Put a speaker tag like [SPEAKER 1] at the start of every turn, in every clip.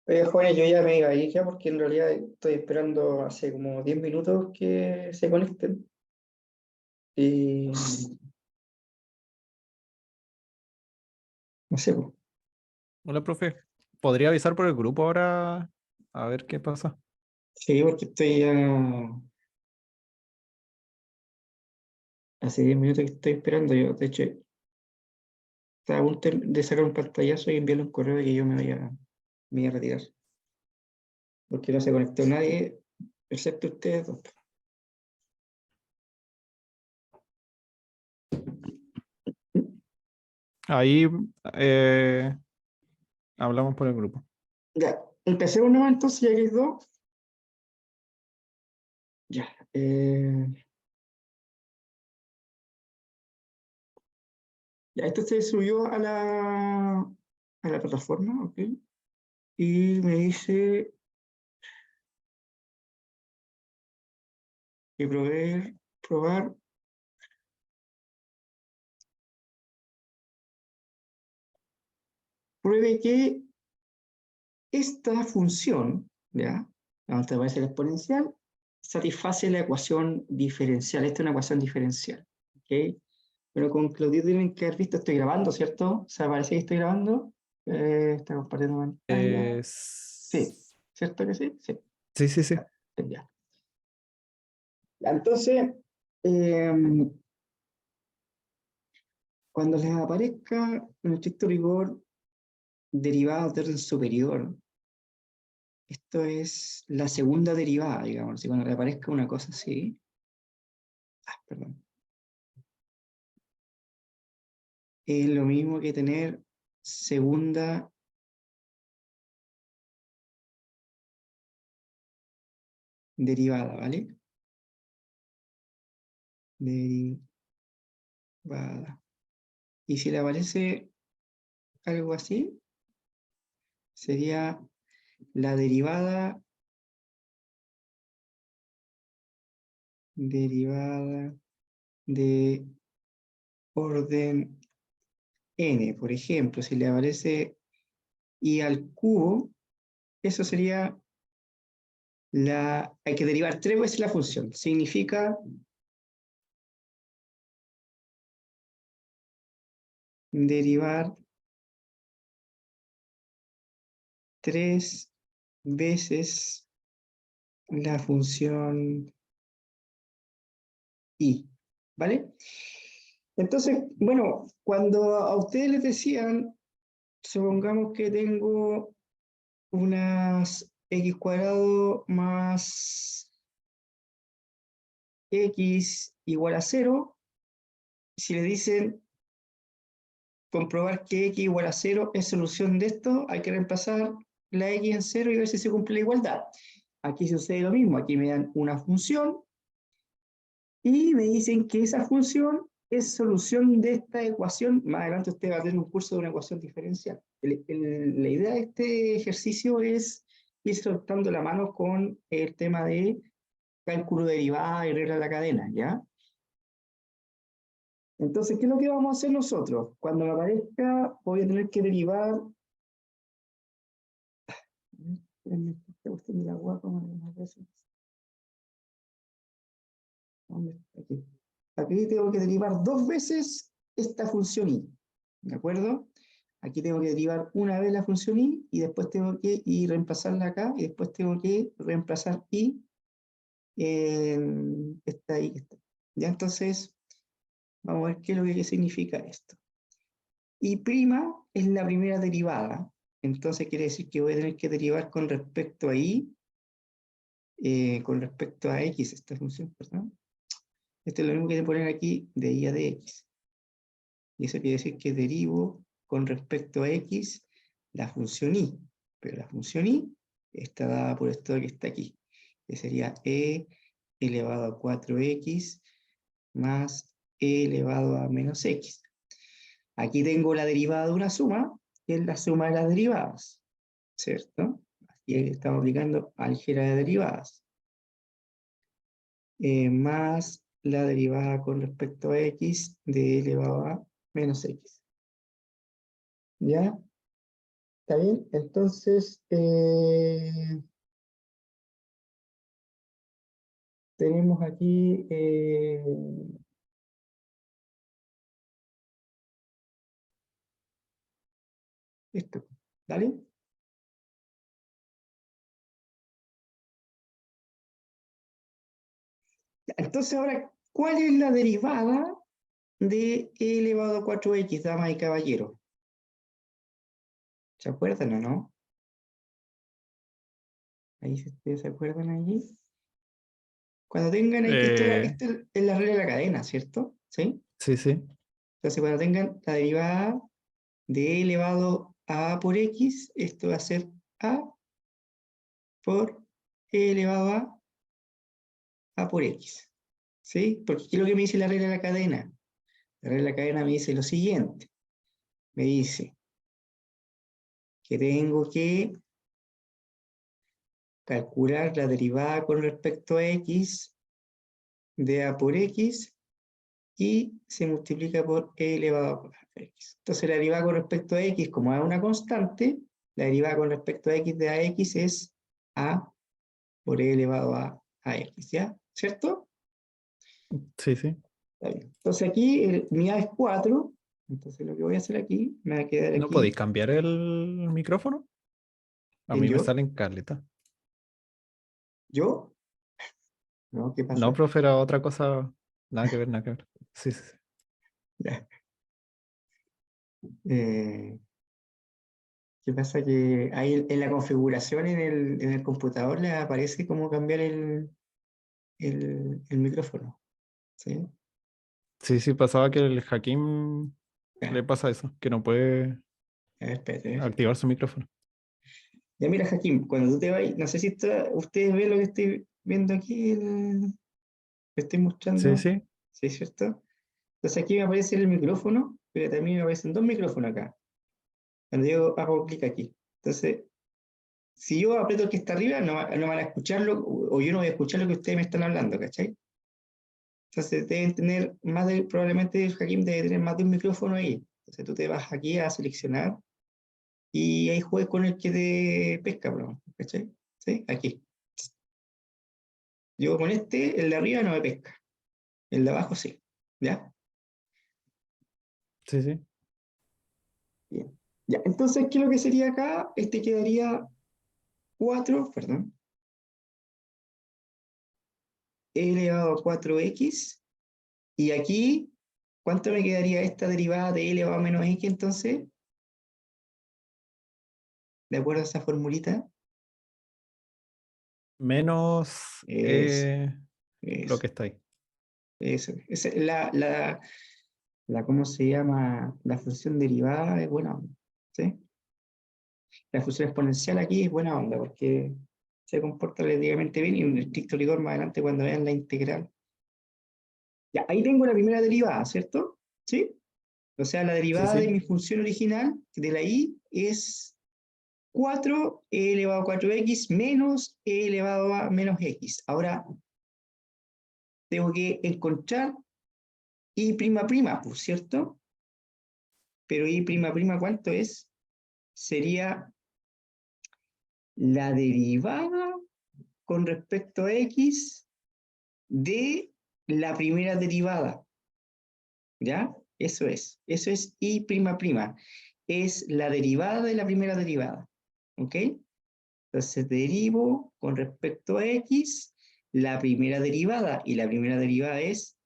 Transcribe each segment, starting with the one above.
[SPEAKER 1] Oye, jóvenes, yo ya me iba a ir ya porque en realidad estoy esperando hace como 10 minutos que se conecten. Y no sé, pues.
[SPEAKER 2] Hola, profe. ¿Podría avisar por el grupo ahora? A ver qué pasa.
[SPEAKER 1] Sí, porque estoy ya hace 10 minutos que estoy esperando. Yo, de hecho, estaba a punto de sacar un pantallazo y enviarle un correo de que yo me voy a retirar. Porque no se conectó nadie, excepto ustedes dos.
[SPEAKER 2] Ahí hablamos por el grupo.
[SPEAKER 1] Ya, empecemos nomás entonces, ya que hay dos. Ya. Ya, esto se subió a la plataforma, ¿ok? Y me dice que probar, pruebe que esta función, ¿ya? Donde aparece la exponencial, satisface la ecuación diferencial. Esta es una ecuación diferencial, ¿ok? Pero con Claudio tienen que haber visto, estoy grabando, ¿cierto? O sea, parece que estoy grabando. Está compartiendo pantalla. Sí, ¿cierto que sí? Sí,
[SPEAKER 2] Sí, sí, sí.
[SPEAKER 1] ya. Entonces, eh, cuando les aparezca en estricto rigor derivadas de orden superior, esto es la segunda derivada, digamos. Si cuando le aparezca una cosa así, perdón, es lo mismo que tener segunda derivada, ¿vale? Derivada. Y si le aparece algo así, sería la derivada de orden n. Por ejemplo, si le aparece i al cubo, eso sería hay que derivar 3 veces la función. Significa derivar 3 veces la función i, ¿vale? Entonces, bueno, cuando a ustedes les decían, supongamos que tengo unas x cuadrado más x igual a 0, si le dicen comprobar que x igual a 0 es solución de esto, hay que reemplazar la x en 0 y ver si se cumple la igualdad. Aquí sucede lo mismo, aquí me dan una función y me dicen que esa función es solución de esta ecuación. Más adelante usted va a tener un curso de una ecuación diferencial. La idea de este ejercicio es ir soltando la mano con el tema de cálculo de derivada y regla de la cadena, ¿ya? Entonces, ¿qué es lo que vamos a hacer nosotros? Cuando me aparezca, voy a tener que derivar. Esta cuestión de la guapa, aquí. Aquí tengo que derivar 2 veces esta función i, ¿de acuerdo? Aquí tengo que derivar una vez la función i y después tengo que ir reemplazarla acá y después tengo que reemplazar i en esta i. Ya entonces, vamos a ver qué es lo que significa esto. I' es la primera derivada, entonces quiere decir que voy a tener que derivar con respecto a i, con respecto a x, esta función, perdón. Esto es lo mismo que poner aquí de i a de x. Y eso quiere decir que derivo con respecto a x la función i. Pero la función i está dada por esto que está aquí, que sería e elevado a 4x más e elevado a menos x. Aquí tengo la derivada de una suma, que es la suma de las derivadas, ¿cierto? Aquí estamos aplicando álgebra de derivadas. Más la derivada con respecto a x de elevado a menos x. ¿Ya? ¿Está bien? Entonces, tenemos aquí esto. ¿Vale? Entonces, ahora, ¿cuál es la derivada de e elevado a 4x, damas y caballeros? ¿Se acuerdan o no? Ahí, si ustedes se acuerdan allí. Cuando tengan ahí que
[SPEAKER 2] Eh,
[SPEAKER 1] esto es la regla de la cadena, ¿cierto? ¿Sí?
[SPEAKER 2] sí, sí.
[SPEAKER 1] Entonces, cuando tengan la derivada de e elevado a por x, esto va a ser a por e elevado a por x. ¿Sí? Porque ¿qué es lo que me dice la regla de la cadena? La regla de la cadena me dice lo siguiente. Me dice que tengo que calcular la derivada con respecto a x de a por x y se multiplica por e elevado a x. Entonces la derivada con respecto a x, como es una constante, la derivada con respecto a x de ax es a por e elevado a x, ¿ya? ¿Cierto?
[SPEAKER 2] Sí, sí.
[SPEAKER 1] Está bien. Entonces aquí mi a es 4, entonces lo que voy a hacer aquí, me va a quedar
[SPEAKER 2] ¿No
[SPEAKER 1] aquí
[SPEAKER 2] podéis cambiar el micrófono? A
[SPEAKER 1] en
[SPEAKER 2] mí me
[SPEAKER 1] yo.
[SPEAKER 2] salen caleta.
[SPEAKER 1] ¿Yo? ¿No? ¿Qué
[SPEAKER 2] No,
[SPEAKER 1] pasa?
[SPEAKER 2] profe, era otra cosa. Nada que ver, nada que ver. Sí, sí, sí.
[SPEAKER 1] Ya. Eh, ¿Qué pasa? Que ahí en la configuración en el computador le aparece cómo cambiar el micrófono. ¿Sí?
[SPEAKER 2] Sí, sí, pasaba que el Hakim le
[SPEAKER 1] Ya,
[SPEAKER 2] pasa eso, que no puede
[SPEAKER 1] a ver, espérate, a ver.
[SPEAKER 2] activar su micrófono.
[SPEAKER 1] Ya mira, Jaquín, cuando tú te vas, no sé si ustedes ven lo que estoy viendo aquí, que estoy
[SPEAKER 2] Sí,
[SPEAKER 1] mostrando.
[SPEAKER 2] sí.
[SPEAKER 1] ¿Sí, cierto? Entonces aquí me aparece el micrófono, pero también me aparecen dos micrófonos acá. Cuando yo hago clic aquí. Entonces, si yo aprieto el que está arriba, no van a escucharlo, o yo no voy a escuchar lo que ustedes me están hablando, ¿cachai? Entonces deben tener más de, probablemente el Hakim debe tener más de un micrófono ahí. Entonces tú te vas aquí a seleccionar y ahí juegues con el que te pesca, bro, ¿cachai? ¿Sí? Aquí. Yo con este, el de arriba no me pesca, el de abajo sí. ¿Ya?
[SPEAKER 2] Sí, sí.
[SPEAKER 1] Bien. Ya, entonces, ¿qué es lo que sería acá? Este quedaría 4, perdón, e elevado a 4x. Y aquí, ¿cuánto me quedaría esta derivada de e elevado a menos x entonces? ¿De acuerdo a esa formulita?
[SPEAKER 2] Menos
[SPEAKER 1] Eso,
[SPEAKER 2] lo
[SPEAKER 1] eso,
[SPEAKER 2] que está ahí.
[SPEAKER 1] eso. Esa es ¿cómo se llama? La función derivada es buena onda, ¿sí? La función exponencial aquí es buena onda porque se comporta relativamente bien y en estricto rigor más adelante cuando vean la integral. Ya, ahí tengo la primera derivada, ¿cierto? ¿Sí? O sea, la
[SPEAKER 2] Sí,
[SPEAKER 1] derivada de
[SPEAKER 2] sí.
[SPEAKER 1] mi función original, de la y, es 4 e elevado a 4x menos e elevado a menos x. Ahora tengo que encontrar y prima prima, pues, ¿cierto? Pero y prima prima, ¿cuánto es? Sería la derivada con respecto a x de la primera derivada, ¿ya? Eso es y prima prima, es la derivada de la primera derivada, ¿ok? Entonces derivo con respecto a x la primera derivada, y la primera derivada es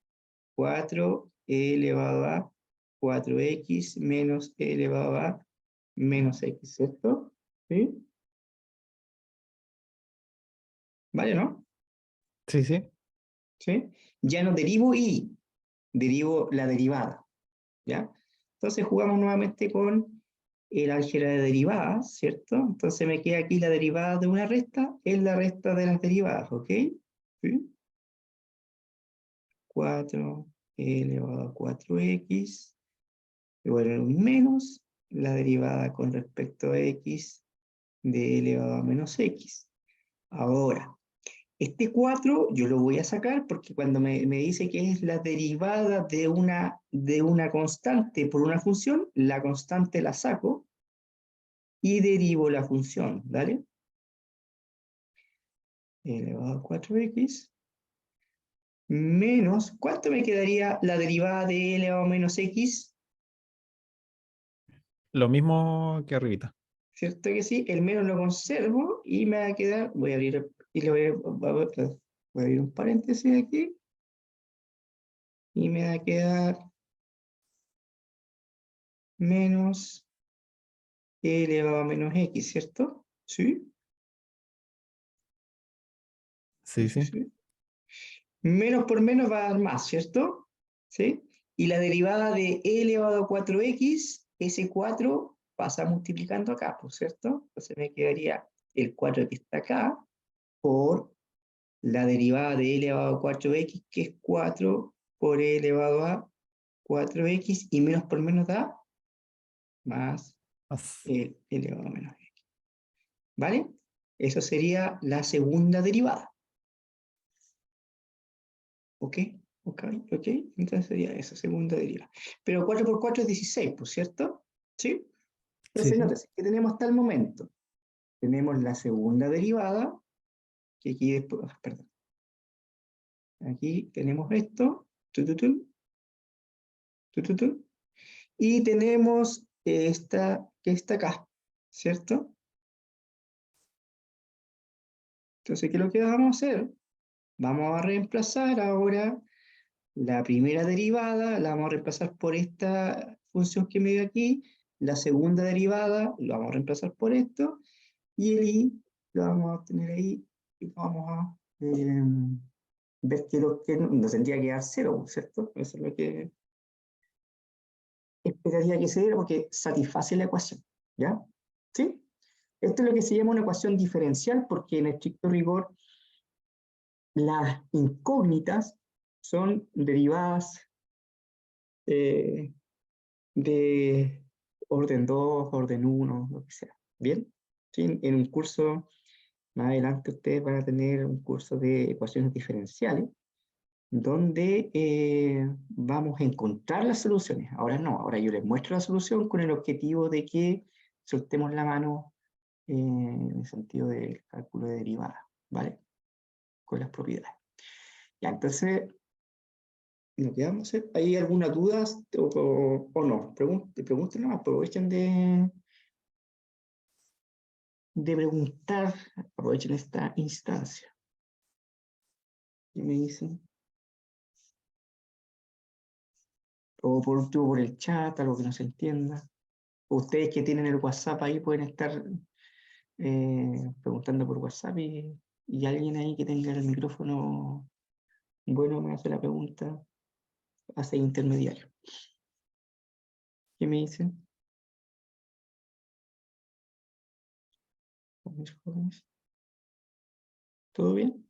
[SPEAKER 1] 4e elevado a 4x menos e elevado a menos x, ¿cierto? ¿Sí? ¿Vale, no?
[SPEAKER 2] Sí, sí.
[SPEAKER 1] ¿Sí? Ya no derivo y, derivo la derivada, ¿ya? Entonces jugamos nuevamente con el álgebra de derivadas, ¿cierto? Entonces me queda aquí la derivada de una resta, es la resta de las derivadas, ¿ok? ¿Sí? 4 elevado a 4x igual a un menos la derivada con respecto a x de elevado a menos x. Ahora, este 4 yo lo voy a sacar porque cuando me dice que es la derivada de una constante por una función, la constante la saco y derivo la función, ¿vale? Elevado a 4x menos, ¿cuánto me quedaría la derivada de elevado a menos x?
[SPEAKER 2] Lo mismo que arribita.
[SPEAKER 1] ¿Cierto que sí? El menos lo conservo y me va a quedar, voy a abrir, y le voy a abrir un paréntesis aquí, y me va a quedar menos elevado a menos x, ¿cierto? ¿Sí? Sí,
[SPEAKER 2] Sí,
[SPEAKER 1] sí,
[SPEAKER 2] sí.
[SPEAKER 1] sí. Menos por menos va a dar más, ¿cierto? ¿Sí? Y la derivada de e elevado a 4x, ese 4 pasa multiplicando acá, pues, ¿cierto? Entonces me quedaría el 4 que está acá por la derivada de e elevado a 4x, que es 4 por e elevado a 4x, y menos por menos da más
[SPEAKER 2] As-
[SPEAKER 1] e elevado a menos x. ¿Vale? Eso sería la segunda derivada. ¿Ok? ¿Ok? ¿Ok? Entonces sería esa segunda derivada. Pero 4 por 4 es 16, ¿por cierto? ¿Sí?
[SPEAKER 2] Sí,
[SPEAKER 1] Entonces,
[SPEAKER 2] sí.
[SPEAKER 1] nótese que tenemos hasta el momento. Tenemos la segunda derivada, que aquí después, perdón. Aquí tenemos esto, tututun, tututun, y tenemos esta que está acá, ¿cierto? Entonces, ¿qué es lo que vamos a hacer? Vamos a reemplazar ahora la primera derivada, la vamos a reemplazar por esta función que me dio aquí, la segunda derivada lo vamos a reemplazar por esto, y el i lo vamos a tener ahí, y vamos a ver que, que nos tendría que dar cero, ¿cierto? Eso es lo que esperaría que se diera porque satisface la ecuación, ¿ya? ¿Sí? Esto es lo que se llama una ecuación diferencial porque en estricto rigor las incógnitas son derivadas eh, de orden 2, orden 1, lo que sea. ¿Bien? ¿Sí? En un curso, más adelante ustedes van a tener un curso de ecuaciones diferenciales, donde vamos a encontrar las soluciones. Ahora no, ahora yo les muestro la solución con el objetivo de que soltemos la mano en el sentido del cálculo de derivada, ¿vale? Con las propiedades. Ya, entonces, lo que vamos a hacer, ¿hay alguna duda o no? Pregunten nomás, aprovechen de preguntar, aprovechen esta instancia. ¿Qué me dicen? O por último por el chat, algo que no se entienda. Ustedes que tienen el WhatsApp ahí pueden estar preguntando por WhatsApp y alguien ahí que tenga el micrófono bueno me hace la pregunta, hace intermediario. ¿Qué me dicen? Mis jóvenes. ¿Todo bien?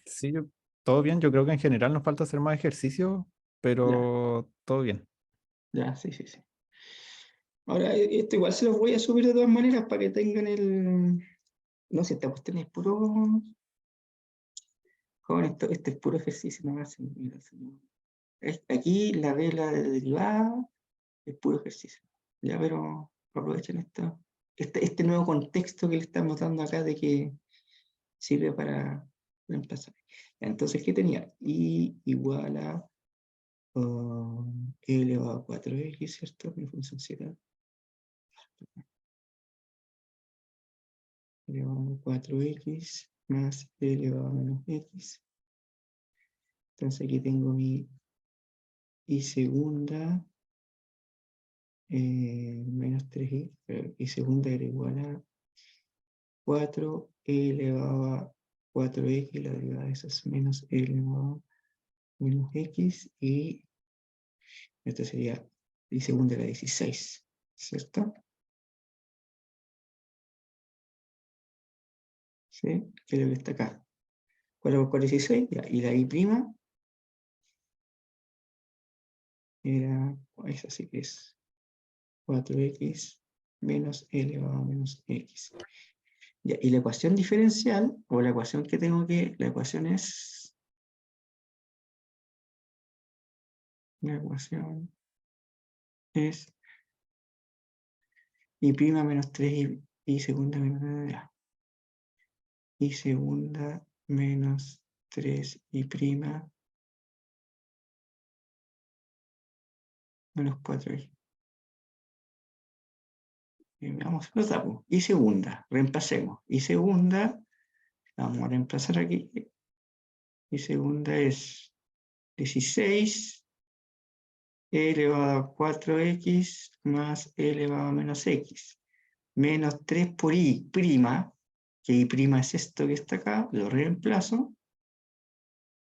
[SPEAKER 2] Sí, todo bien. Yo creo que en general nos falta hacer más ejercicio,
[SPEAKER 1] Ya,
[SPEAKER 2] pero todo bien.
[SPEAKER 1] ya, sí, sí, sí. Ahora, esto igual se los voy a subir de todas maneras para que tengan el... No sé, esta cuestión es puro... Joven, esto es puro ejercicio, no hacen, mira, aquí la regla de derivada es puro ejercicio. Ya, pero aprovechen este nuevo contexto que le estamos dando acá de que sirve para reemplazar. Entonces, ¿qué tenía? I igual a e elevado a 4x, ¿cierto? Mi función será elevado a 4x más e elevado a menos x. Entonces aquí tengo mi y segunda menos 3y, y segunda era igual a 4 elevado a 4x, la derivada de eso es menos e elevado a menos x, y esto sería, y segunda era 16, ¿cierto? ¿Sí? Que es lo que está acá. 4 por 4 es 16, ya, y la y prima era, esa sí que es 4x menos e elevado a menos x. Ya, y la ecuación diferencial, o la ecuación que tengo que, la ecuación es, la ecuación es y prima menos 3 y segunda menos ya. Y segunda menos 3 y prima menos 4y. Vamos, lo damos. Y segunda, reemplacemos. Y segunda, vamos a reemplazar aquí. Y segunda es 16 e elevado a 4x más e elevado a menos x. Menos 3 por y prima, que y prima es esto que está acá, lo reemplazo.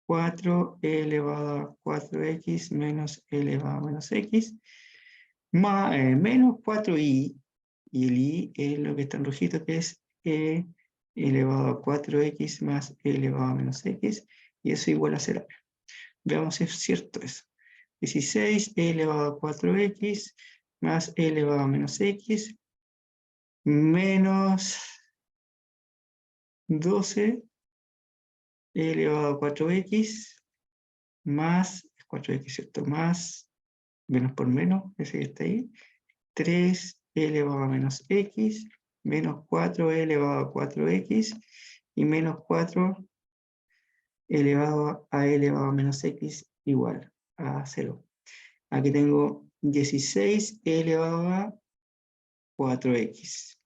[SPEAKER 1] 4 e elevado a 4x menos e elevado a menos x, más, menos 4y, y el y es lo que está en rojito, que es e elevado a 4x más e elevado a menos x, y eso igual a 0. Veamos si es cierto eso. 16 e elevado a 4x más e elevado a menos x, menos 12 e elevado a 4x más 4x, ¿cierto? Más, menos por menos, ese que está ahí, 3 elevado a menos x, menos 4 elevado a 4x, y menos 4 elevado a elevado a menos x igual a 0. Aquí tengo 16 elevado a 4x.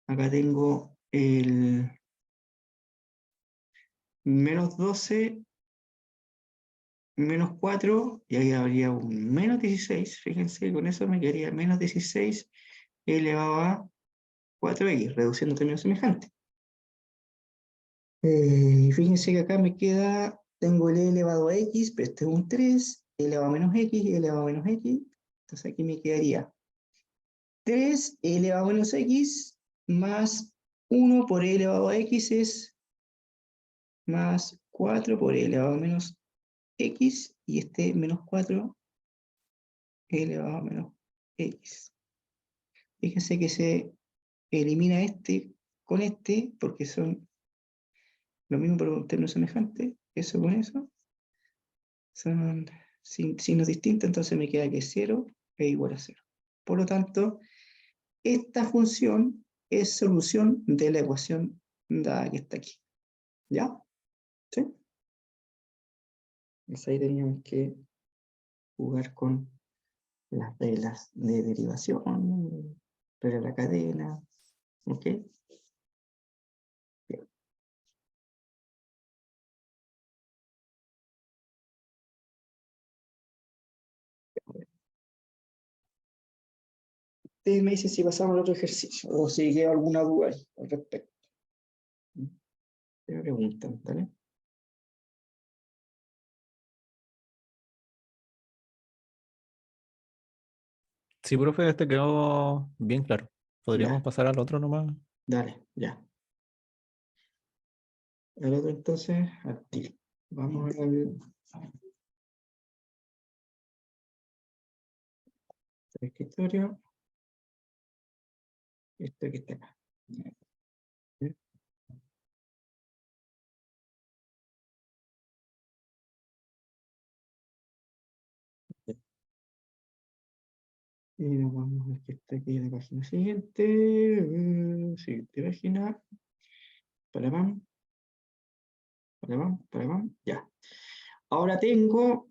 [SPEAKER 1] Acá tengo el menos 12 menos 4, y ahí habría un menos 16, fíjense, con eso me quedaría menos 16 elevado a 4x, reduciendo términos semejantes. Y fíjense que acá me queda, tengo el e elevado a x, pero este es un 3, e elevado a menos x y e elevado a menos x, entonces aquí me quedaría 3 e elevado a menos x más 1 por e elevado a x es más 4 por e elevado a menos x, y este menos 4 e elevado a menos x. Fíjense que se elimina este con este, porque son lo mismo pero un término semejante, eso con eso, son signos distintos, entonces me queda que 0 es igual a 0. Por lo tanto, esta función es solución de la ecuación dada que está aquí. ¿Ya? ¿Sí? Entonces ahí teníamos que jugar con las reglas de derivación, regla de la cadena, ¿ok? Bien. Ustedes me dicen si pasamos al otro ejercicio o si queda alguna duda ahí al respecto. Me preguntan, ¿vale?
[SPEAKER 2] Sí, profe, este quedó bien claro. ¿Podríamos
[SPEAKER 1] Ya,
[SPEAKER 2] pasar al otro nomás?
[SPEAKER 1] dale, ya. El otro entonces, activo. Vamos al escritorio. Esto que está acá. Y nos vamos al que está aquí en la página siguiente. Siguiente página. Paramam. Paramam, paramam. Ya. Ahora tengo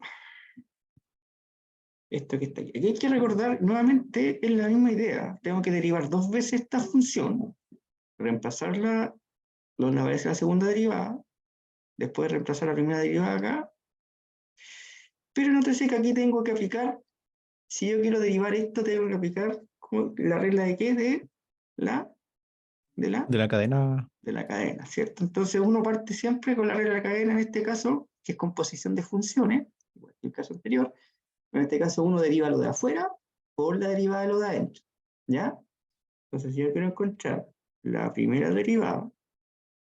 [SPEAKER 1] esto que está aquí. Aquí hay que recordar nuevamente, es la misma idea. Tengo que derivar dos veces esta función, reemplazarla, la vez la segunda derivada, después reemplazar la primera derivada acá. Pero nótese que aquí tengo que aplicar, si yo quiero derivar esto, tengo que aplicar la regla de qué, la, de la,
[SPEAKER 2] De la cadena.
[SPEAKER 1] de la cadena, ¿cierto? Entonces uno parte siempre con la regla de la cadena, en este caso, que es composición de funciones, igual que el caso anterior. En este caso uno deriva lo de afuera por la derivada de lo de adentro, ¿ya? Entonces si yo quiero encontrar la primera derivada,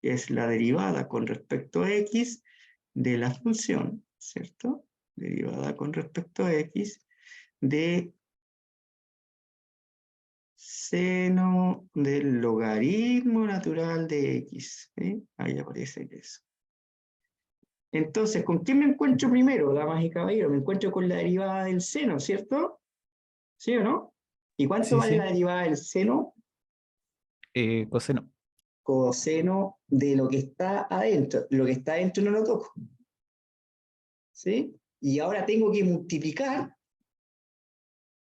[SPEAKER 1] que es la derivada con respecto a x de la función, ¿cierto? Derivada con respecto a x de seno del logaritmo natural de x. ¿Sí? Ahí aparece que eso. Entonces, ¿con qué me encuentro primero, damas y caballeros? Me encuentro con la derivada del seno, ¿cierto? ¿Sí o no? ¿Y cuánto
[SPEAKER 2] Sí,
[SPEAKER 1] vale
[SPEAKER 2] sí.
[SPEAKER 1] la derivada del seno?
[SPEAKER 2] Coseno.
[SPEAKER 1] Coseno de lo que está adentro. Lo que está adentro no lo toco. ¿Sí? Y ahora tengo que multiplicar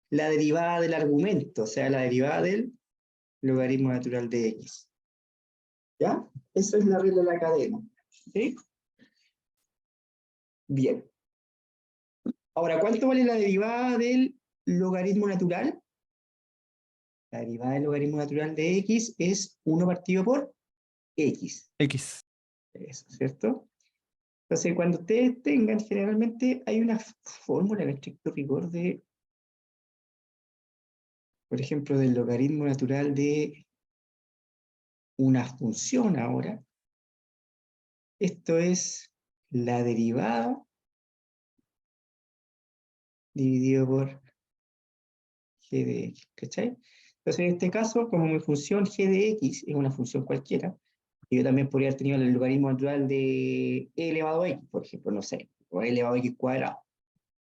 [SPEAKER 1] la derivada del argumento, o sea, la derivada del logaritmo natural de x. ¿Ya? Esa es la regla de la cadena. ¿Sí? Bien. Ahora, ¿cuánto vale la derivada del logaritmo natural? La derivada del logaritmo natural de x es 1 partido por x.
[SPEAKER 2] X.
[SPEAKER 1] Eso, ¿cierto? Entonces, cuando ustedes tengan, generalmente hay una fórmula en estricto rigor de, por ejemplo, del logaritmo natural de una función ahora. Esto es la derivada dividido por g de x, ¿cachai? Entonces, en este caso, como mi función g de x es una función cualquiera, yo también podría haber tenido el logaritmo natural de e elevado a x, por ejemplo, no sé, o e elevado a x cuadrado.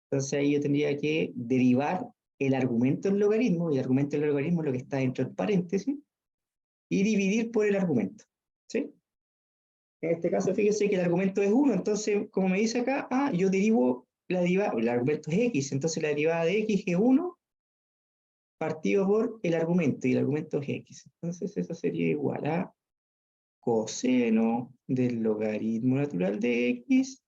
[SPEAKER 1] Entonces ahí yo tendría que derivar el argumento del logaritmo, y el argumento del logaritmo es lo que está dentro del paréntesis, y dividir por el argumento. ¿Sí? En este caso, fíjense que el argumento es 1, entonces, como me dice acá, yo derivo la derivada, el argumento es x, entonces la derivada de x es 1 partido por el argumento, y el argumento es x. Entonces eso sería igual a coseno del logaritmo natural de x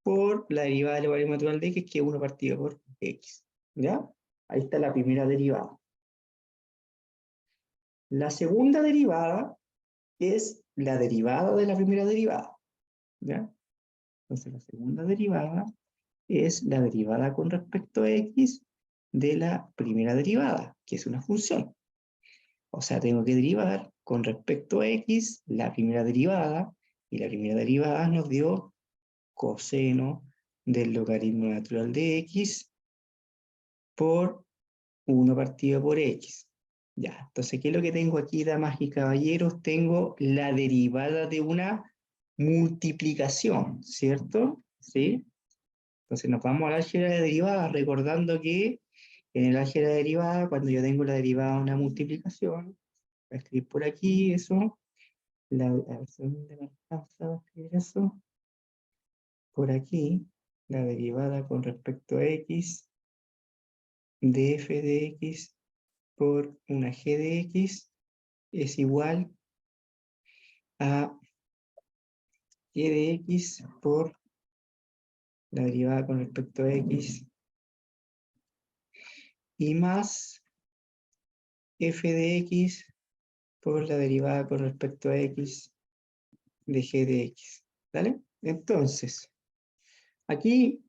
[SPEAKER 1] por la derivada del logaritmo natural de x, que es 1 partido por x. ¿Ya? Ahí está la primera derivada. La segunda derivada es la derivada de la primera derivada. ¿Ya? Entonces la segunda derivada es la derivada con respecto a x de la primera derivada, que es una función. O sea, tengo que derivar con respecto a x la primera derivada, y la primera derivada nos dio coseno del logaritmo natural de x por 1 partido por x. Ya, entonces, ¿qué es lo que tengo aquí, damas y caballeros? Tengo la derivada de una multiplicación, ¿cierto? ¿Sí? Entonces nos vamos al álgebra de derivadas, recordando que en el álgebra de derivadas, cuando yo tengo la derivada de una multiplicación, voy a escribir por aquí eso, a ver si me alcanza a escribir eso, por aquí, la derivada con respecto a x de f de x por una g de x es igual a g de x por la derivada con respecto a x y más f de x por la derivada con respecto a x de g de x. ¿Vale? Entonces, aquí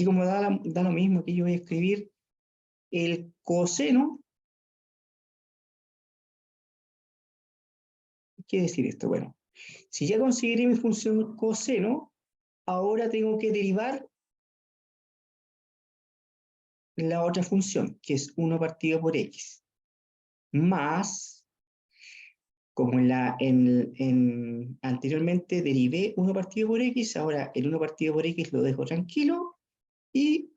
[SPEAKER 1] como da lo mismo, aquí yo voy a escribir el coseno. ¿Qué quiere decir esto? Bueno, si ya consideré mi función coseno, ahora tengo que derivar la otra función, que es 1 partido por x, más, como anteriormente derivé 1 partido por x, ahora el 1 partido por x lo dejo tranquilo y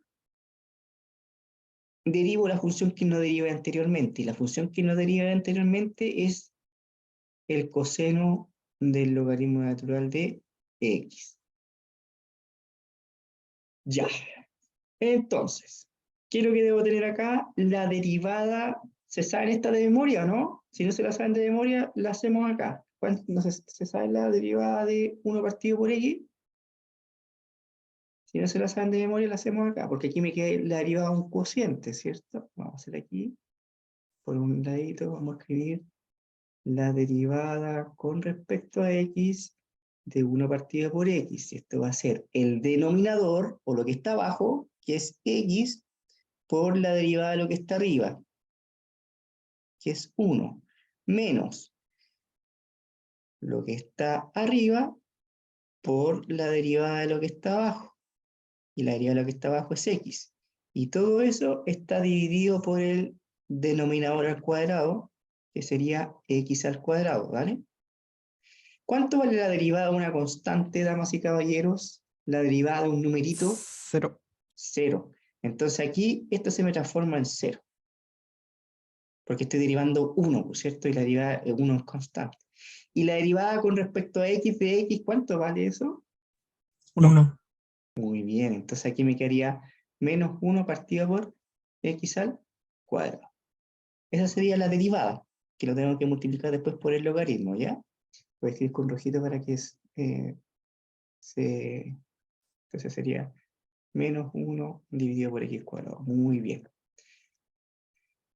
[SPEAKER 1] derivo la función que no derivé anteriormente. Y la función que no derivé anteriormente es el coseno del logaritmo natural de x. Ya. Entonces, ¿qué es lo que debo tener acá? La derivada. ¿Se saben esta de memoria o no? Si no se la saben de memoria, la hacemos acá. No se sabe la derivada de 1 partido por x. Si no se la saben de memoria, la hacemos acá, porque aquí me queda la derivada de un cociente, ¿cierto? Vamos a hacer aquí, por un ladito, vamos a escribir la derivada con respecto a x de 1 partido por x. Esto va a ser el denominador, o lo que está abajo, que es x, por la derivada de lo que está arriba, que es 1, menos lo que está arriba por la derivada de lo que está abajo. Y la derivada de lo que está abajo es x. Y todo eso está dividido por el denominador al cuadrado, que sería x al cuadrado, ¿vale? ¿Cuánto vale la derivada de una constante, damas y caballeros? La derivada de un numerito,
[SPEAKER 2] 0.
[SPEAKER 1] 0. Entonces aquí esto se me transforma en 0. porque estoy derivando 1, ¿cierto? Y la derivada de 1 es constante. Y la derivada con respecto a x de x, ¿cuánto vale eso?
[SPEAKER 3] 1.
[SPEAKER 1] Muy bien, entonces aquí me quedaría menos 1 partido por x al cuadrado. Esa sería la derivada, que lo tengo que multiplicar después por el logaritmo, ¿ya? Voy a escribir con rojito para que entonces sería menos 1 dividido por x cuadrado. Muy bien.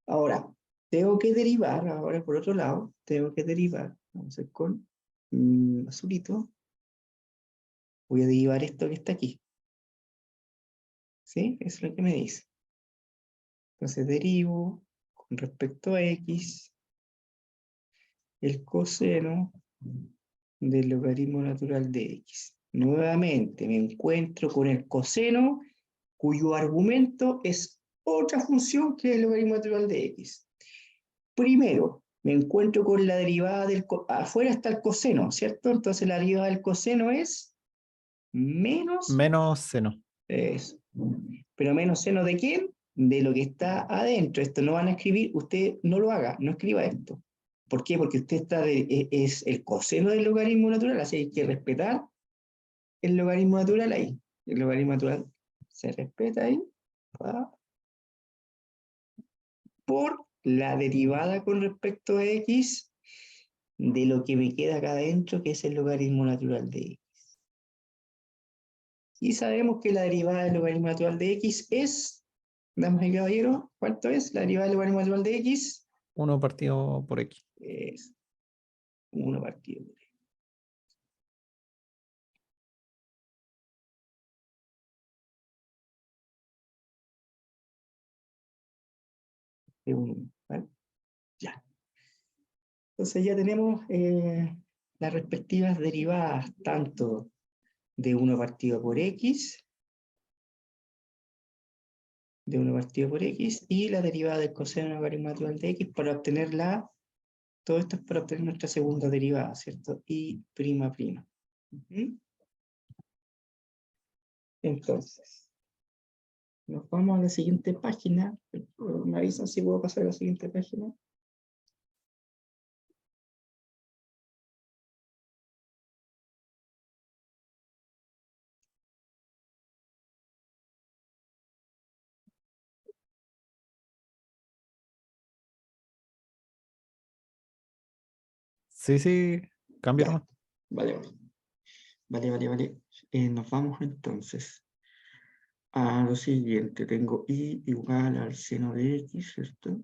[SPEAKER 1] Ahora, tengo que derivar, ahora por otro lado, tengo que derivar, vamos a ir con azulito, voy a derivar esto que está aquí. ¿Sí? Eso es lo que me dice. Entonces derivo con respecto a x el coseno del logaritmo natural de x. Nuevamente me encuentro con el coseno cuyo argumento es otra función que el logaritmo natural de x. Primero, me encuentro con la derivada del... Afuera está el coseno, ¿cierto? Entonces la derivada del coseno es menos...
[SPEAKER 2] Menos seno.
[SPEAKER 1] Eso. Pero menos seno ¿de quién? De lo que está adentro. Esto no van a escribir, usted no lo haga, no escriba esto. ¿Por qué? Porque usted es el coseno del logaritmo natural, así que hay que respetar el logaritmo natural ahí. El logaritmo natural se respeta ahí por la derivada con respecto a x de lo que me queda acá adentro, que es el logaritmo natural de x. Y sabemos que la derivada del logaritmo natural de x es, damas y caballeros, ¿cuánto es? La derivada del logaritmo natural de x
[SPEAKER 2] 1 partido por x.
[SPEAKER 1] es 1 partido por x. De 1, ¿vale? Ya. Entonces ya tenemos las respectivas derivadas tanto de 1 partido por x, y la derivada del coseno del logaritmo natural de x para obtener todo esto es para obtener nuestra segunda derivada, ¿cierto? Y prima prima. Entonces, nos vamos a la siguiente página. ¿Me avisan si puedo pasar a la siguiente página?
[SPEAKER 2] Sí, sí, cambia
[SPEAKER 1] Ya,
[SPEAKER 2] nomás.
[SPEAKER 1] vale, vale. Vale. Nos vamos entonces a lo siguiente. Tengo y igual al seno de x, ¿cierto?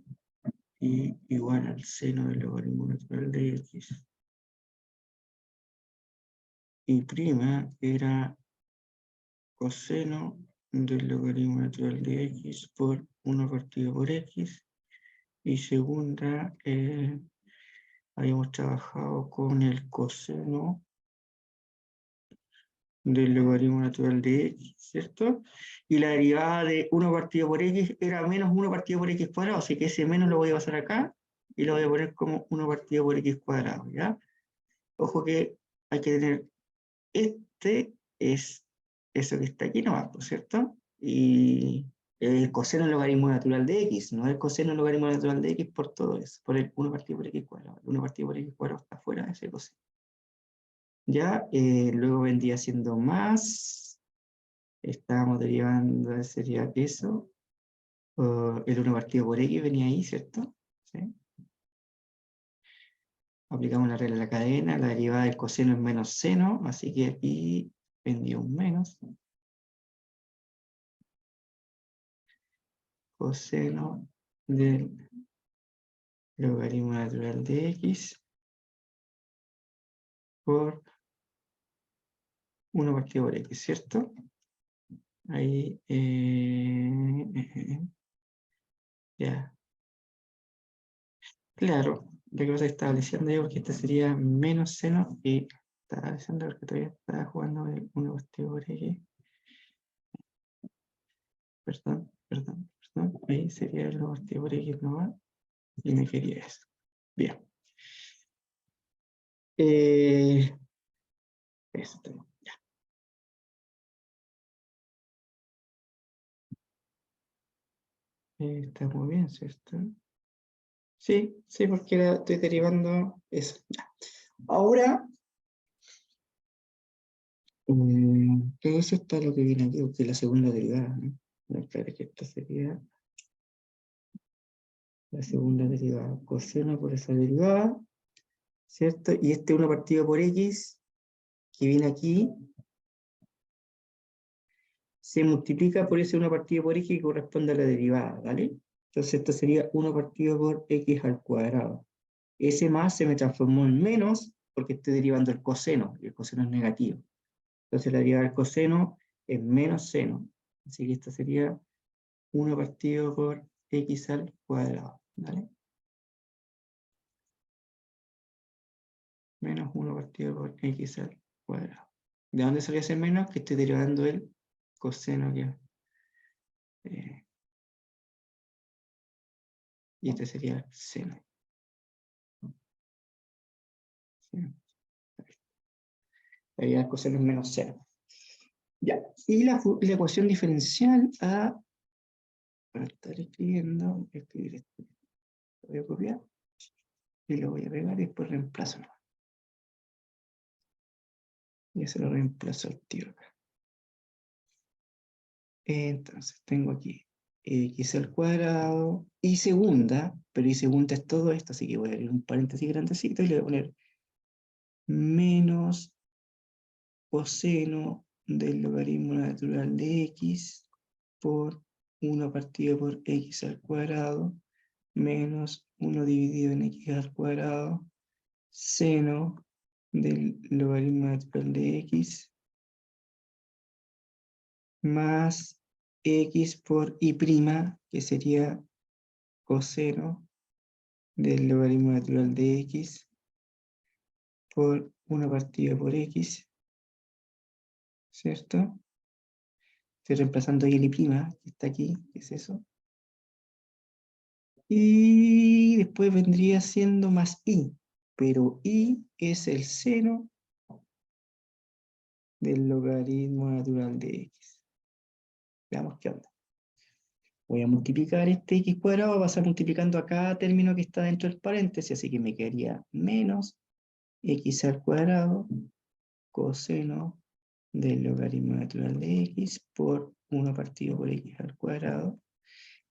[SPEAKER 1] Y igual al seno del logaritmo natural de x. Y prima era coseno del logaritmo natural de x por 1 partido por x. Y segunda, habíamos trabajado con el coseno del logaritmo natural de x, ¿cierto? Y la derivada de 1 partido por x era menos 1 partido por x cuadrado, así que ese menos lo voy a pasar acá y lo voy a poner como 1 partido por x cuadrado, ¿ya? Ojo que hay que tener, este es eso que está aquí nomás, ¿cierto? Y el coseno del logaritmo natural de x, no el coseno del logaritmo natural de x por todo eso, por el 1 partido por x cuadrado. El 1 partido por x cuadrado está fuera de ese coseno. Ya, luego vendría siendo más, estábamos derivando, sería eso, el 1 partido por x venía ahí, ¿cierto? ¿Sí? Aplicamos la regla de la cadena, la derivada del coseno es menos seno, así que aquí vendría un menos. Coseno del logaritmo natural de x por 1 partido por x, ¿cierto? Ahí, ya. Claro, lo que pasa es que estaba estableciendo yo porque este sería menos seno y estaba estableciendo porque todavía estaba jugando el 1 partido por x. Perdón. Ahí sería el 1 partido por x nomás y me quería eso. Bien. Esto. Está muy bien, ¿cierto? Sí, sí, porque estoy derivando eso. Ya. Ahora, todo eso está lo que viene aquí, que es la segunda derivada, ¿no? No, espera, que esta sería la segunda derivada. Coseno por esa derivada, ¿cierto? Y este 1 partido por x, que viene aquí, se multiplica por ese 1 partido por x que corresponde a la derivada, ¿vale? Entonces esto sería 1 partido por x al cuadrado. Ese más se me transformó en menos porque estoy derivando el coseno, y el coseno es negativo. Entonces la derivada del coseno es menos seno. Así que esto sería 1 partido por x al cuadrado, ¿vale? Menos 1 partido por x al cuadrado. ¿De dónde salió ese menos? Que estoy derivando el coseno ya. Y este sería el seno. ¿Sí? La derivada del coseno es menos seno. Ya. Y la ecuación diferencial para estar escribiendo, voy a escribir esto. Lo voy a copiar y lo voy a pegar y después reemplazo. Y se lo reemplazo al tiro acá. Entonces tengo aquí x al cuadrado y segunda, pero y segunda es todo esto, así que voy a abrir un paréntesis grandecito y le voy a poner menos coseno del logaritmo natural de x por 1 partido por x al cuadrado menos 1 dividido en x al cuadrado seno del logaritmo natural de x más x por y', que sería coseno del logaritmo natural de x por 1 partido por x, ¿cierto? Estoy reemplazando y', que está aquí, que es eso. Y después vendría siendo más y, pero y es el seno del logaritmo natural de x. Veamos qué onda. Voy a multiplicar este x cuadrado, va a pasar multiplicando a cada término que está dentro del paréntesis, así que me quedaría menos x al cuadrado coseno del logaritmo natural de x por 1 partido por x al cuadrado.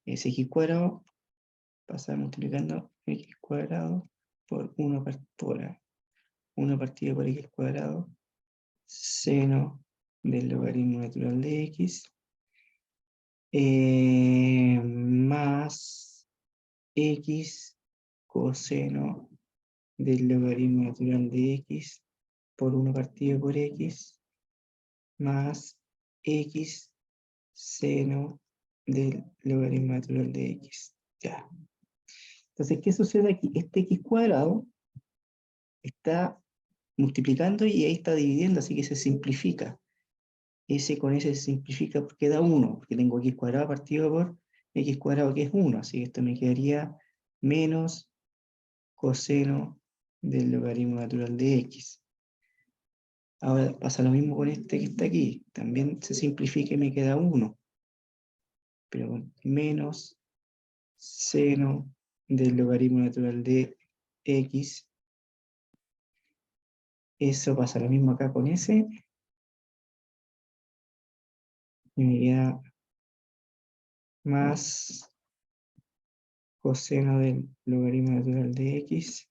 [SPEAKER 1] Ese x cuadrado pasa multiplicando x cuadrado por 1 partido por x cuadrado seno del logaritmo natural de x más x coseno del logaritmo natural de x por 1 partido por x más x seno del logaritmo natural de x. Ya. Entonces, ¿qué sucede aquí? Este x cuadrado está multiplicando y ahí está dividiendo, así que se simplifica. Ese con ese se simplifica porque da 1, porque tengo x cuadrado partido por x cuadrado que es 1, así que esto me quedaría menos coseno del logaritmo natural de x. Ahora pasa lo mismo con este que está aquí, también se simplifica y me queda 1, pero con menos seno del logaritmo natural de x. Eso pasa lo mismo acá con ese. Y me queda más coseno del logaritmo natural de x.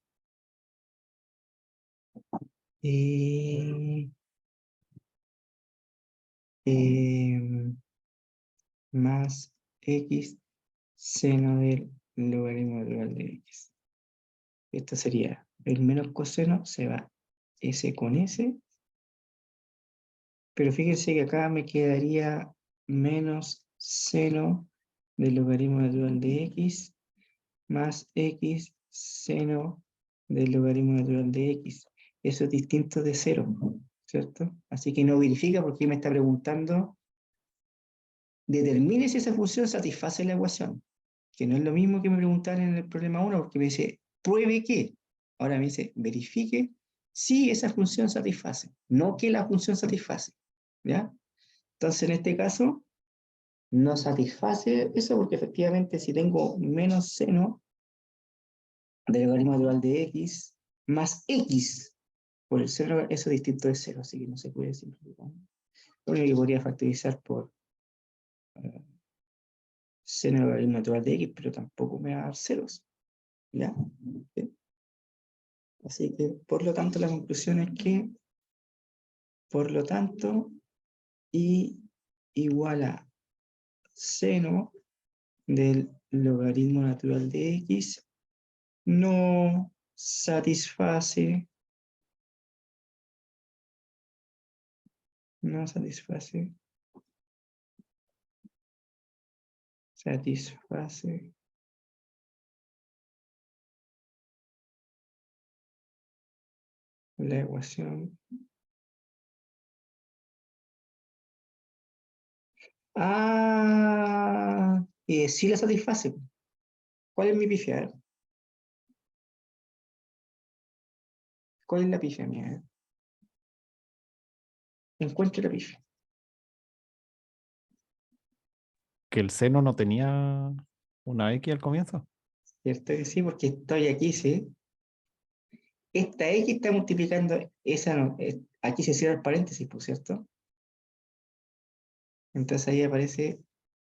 [SPEAKER 1] Y más x seno del logaritmo natural de x. Esto sería el menos coseno, se va s con s. Pero fíjense que acá me quedaría menos seno del logaritmo natural de x más x seno del logaritmo natural de x. Eso es distinto de 0, ¿cierto? Así que no verifica porque me está preguntando, determine si esa función satisface la ecuación, que no es lo mismo que me preguntaron en el problema 1, porque me dice, pruebe que. Ahora me dice, verifique si esa función satisface, no que la función satisface, ¿ya? Entonces, en este caso, no satisface eso porque efectivamente si tengo menos seno del logaritmo natural de x más x por el seno, eso es distinto de 0, así que no se puede simplificar. Lo único que podría factorizar por seno del logaritmo natural de x, pero tampoco me va a dar ceros. ¿Ya? ¿Sí? Así que, por lo tanto, la conclusión es que, por lo tanto, y igual a seno del logaritmo natural de x no satisface la ecuación. Sí la satisface. ¿Cuál es mi pifia? A ver. ¿Cuál es la pifia mía? Encuentre la pifia.
[SPEAKER 2] Que el seno no tenía una X al comienzo.
[SPEAKER 1] ¿Cierto que sí? Porque estoy aquí, ¿sí? Esta X está multiplicando, esa no, aquí se cierra el paréntesis, ¿por cierto? Entonces ahí aparece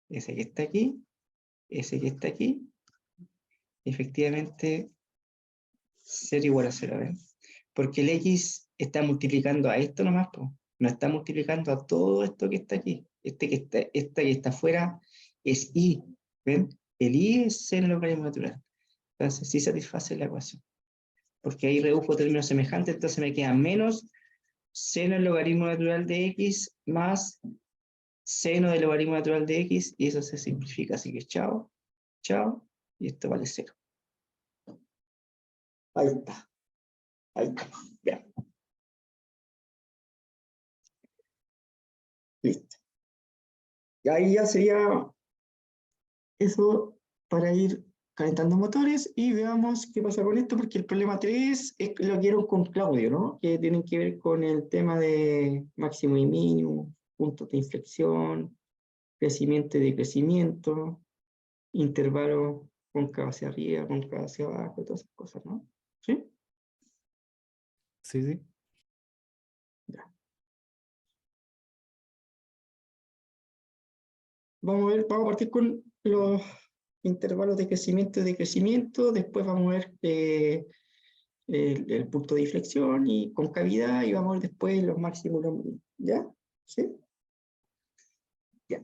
[SPEAKER 1] ese que está aquí, ese que está aquí, y efectivamente 0 igual a 0, ¿ven? Porque el X está multiplicando a esto nomás, pues. No está multiplicando a todo esto que está aquí. Esta que está afuera es Y, ¿ven? El Y es seno del logaritmo natural. Entonces sí satisface la ecuación. Porque ahí redujo términos semejantes, entonces me queda menos seno del logaritmo natural de X más seno del logaritmo natural de X, y eso se simplifica, así que chao, chao, y esto vale 0. Ahí está, ahí está, ya, listo. Y ahí ya sería eso para ir calentando motores y veamos qué pasa con esto, porque el problema 3 es lo que con Claudio, ¿no? Que tienen que ver con el tema de máximo y mínimo, puntos de inflexión, crecimiento y decrecimiento, intervalo cóncavo hacia arriba, cóncavo hacia abajo, todas esas cosas, ¿no? ¿Sí?
[SPEAKER 2] Sí, sí.
[SPEAKER 1] Ya. Vamos a partir con los intervalos de crecimiento y decrecimiento, después vamos a ver el punto de inflexión y concavidad, y vamos a ver después los máximos y los mínimos. ¿Ya? ¿Sí? Ya.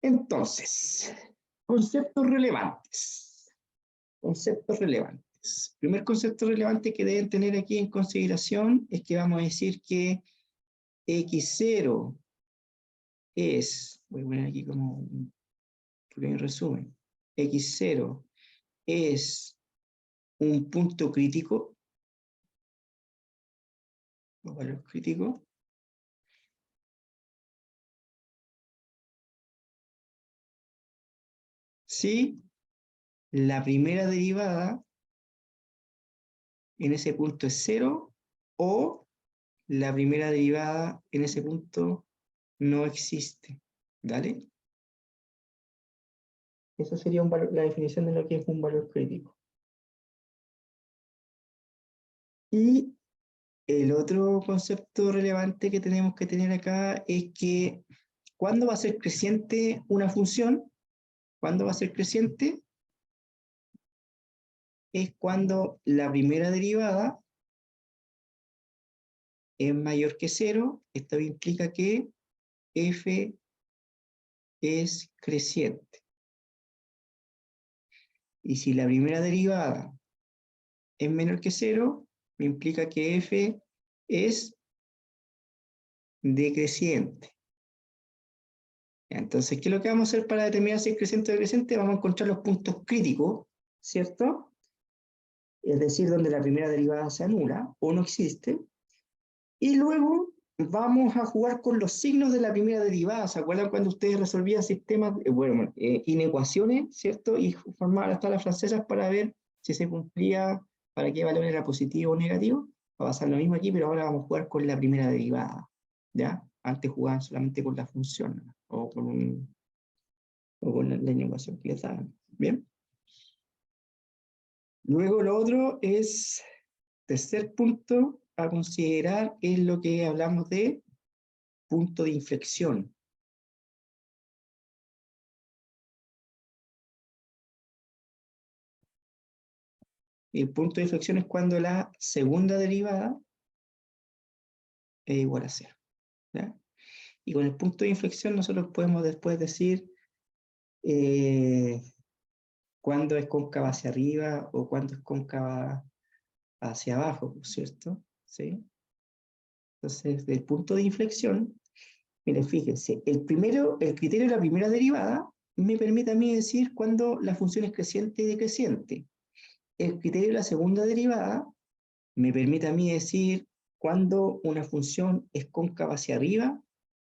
[SPEAKER 1] Entonces, conceptos relevantes. Conceptos relevantes. Primer concepto relevante que deben tener aquí en consideración es que vamos a decir que x0 es, voy a poner aquí como un pequeño resumen, x0 es un punto crítico, un valor crítico, si la primera derivada en ese punto es 0 o la primera derivada en ese punto no existe. ¿Vale? Eso sería la definición de lo que es un valor crítico. Y el otro concepto relevante que tenemos que tener acá es que ¿cuándo va a ser creciente una función? ¿Cuándo va a ser creciente? Es cuando la primera derivada es mayor que 0. Esto implica que f es creciente. Y si la primera derivada es menor que 0, implica que f es decreciente. Entonces, ¿qué es lo que vamos a hacer para determinar si es creciente o decreciente? Vamos a encontrar los puntos críticos, ¿cierto? Es decir, donde la primera derivada se anula o no existe. Y luego vamos a jugar con los signos de la primera derivada. ¿Se acuerdan cuando ustedes resolvían sistemas, inecuaciones, ¿cierto? Y formaban las tablas francesas para ver si se cumplía, para qué valor era positivo o negativo. Va a pasar lo mismo aquí, pero ahora vamos a jugar con la primera derivada, ¿ya? Antes jugaban solamente con la función, ¿no? O con la inecuación que les daban. ¿Bien? Luego lo otro es, tercer punto a considerar, es lo que hablamos de punto de inflexión. El punto de inflexión es cuando la segunda derivada es igual a 0. ¿Ya? Y con el punto de inflexión nosotros podemos después decir cuándo es cóncava hacia arriba o cuándo es cóncava hacia abajo, ¿cierto? ¿Sí? Entonces, del punto de inflexión, miren, fíjense, el criterio de la primera derivada me permite a mí decir cuándo la función es creciente y decreciente. El criterio de la segunda derivada me permite a mí decir cuándo una función es cóncava hacia arriba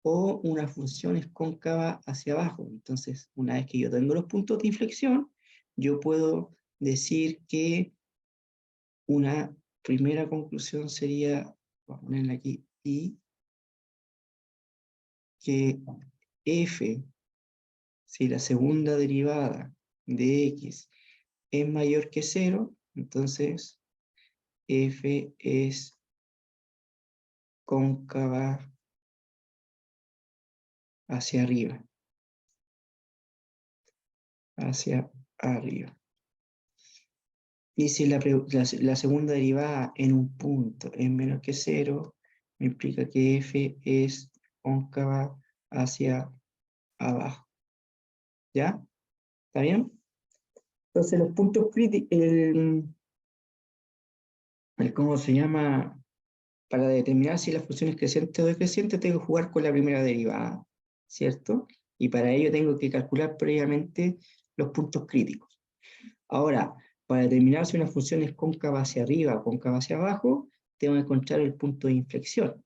[SPEAKER 1] o una función es cóncava hacia abajo. Entonces, una vez que yo tengo los puntos de inflexión, yo puedo decir que una primera conclusión sería, vamos a ponerla aquí, y que f, si la segunda derivada de x es mayor que 0, entonces f es cóncava hacia arriba. Hacia arriba. Y si la segunda derivada en un punto es menos que 0, me implica que f es cóncava hacia abajo. ¿Ya? ¿Está bien? Entonces los puntos críticos, ¿cómo se llama? Para determinar si la función es creciente o decreciente, tengo que jugar con la primera derivada, ¿cierto? Y para ello tengo que calcular previamente los puntos críticos. Ahora, para determinar si una función es cóncava hacia arriba o cóncava hacia abajo, tengo que encontrar el punto de inflexión.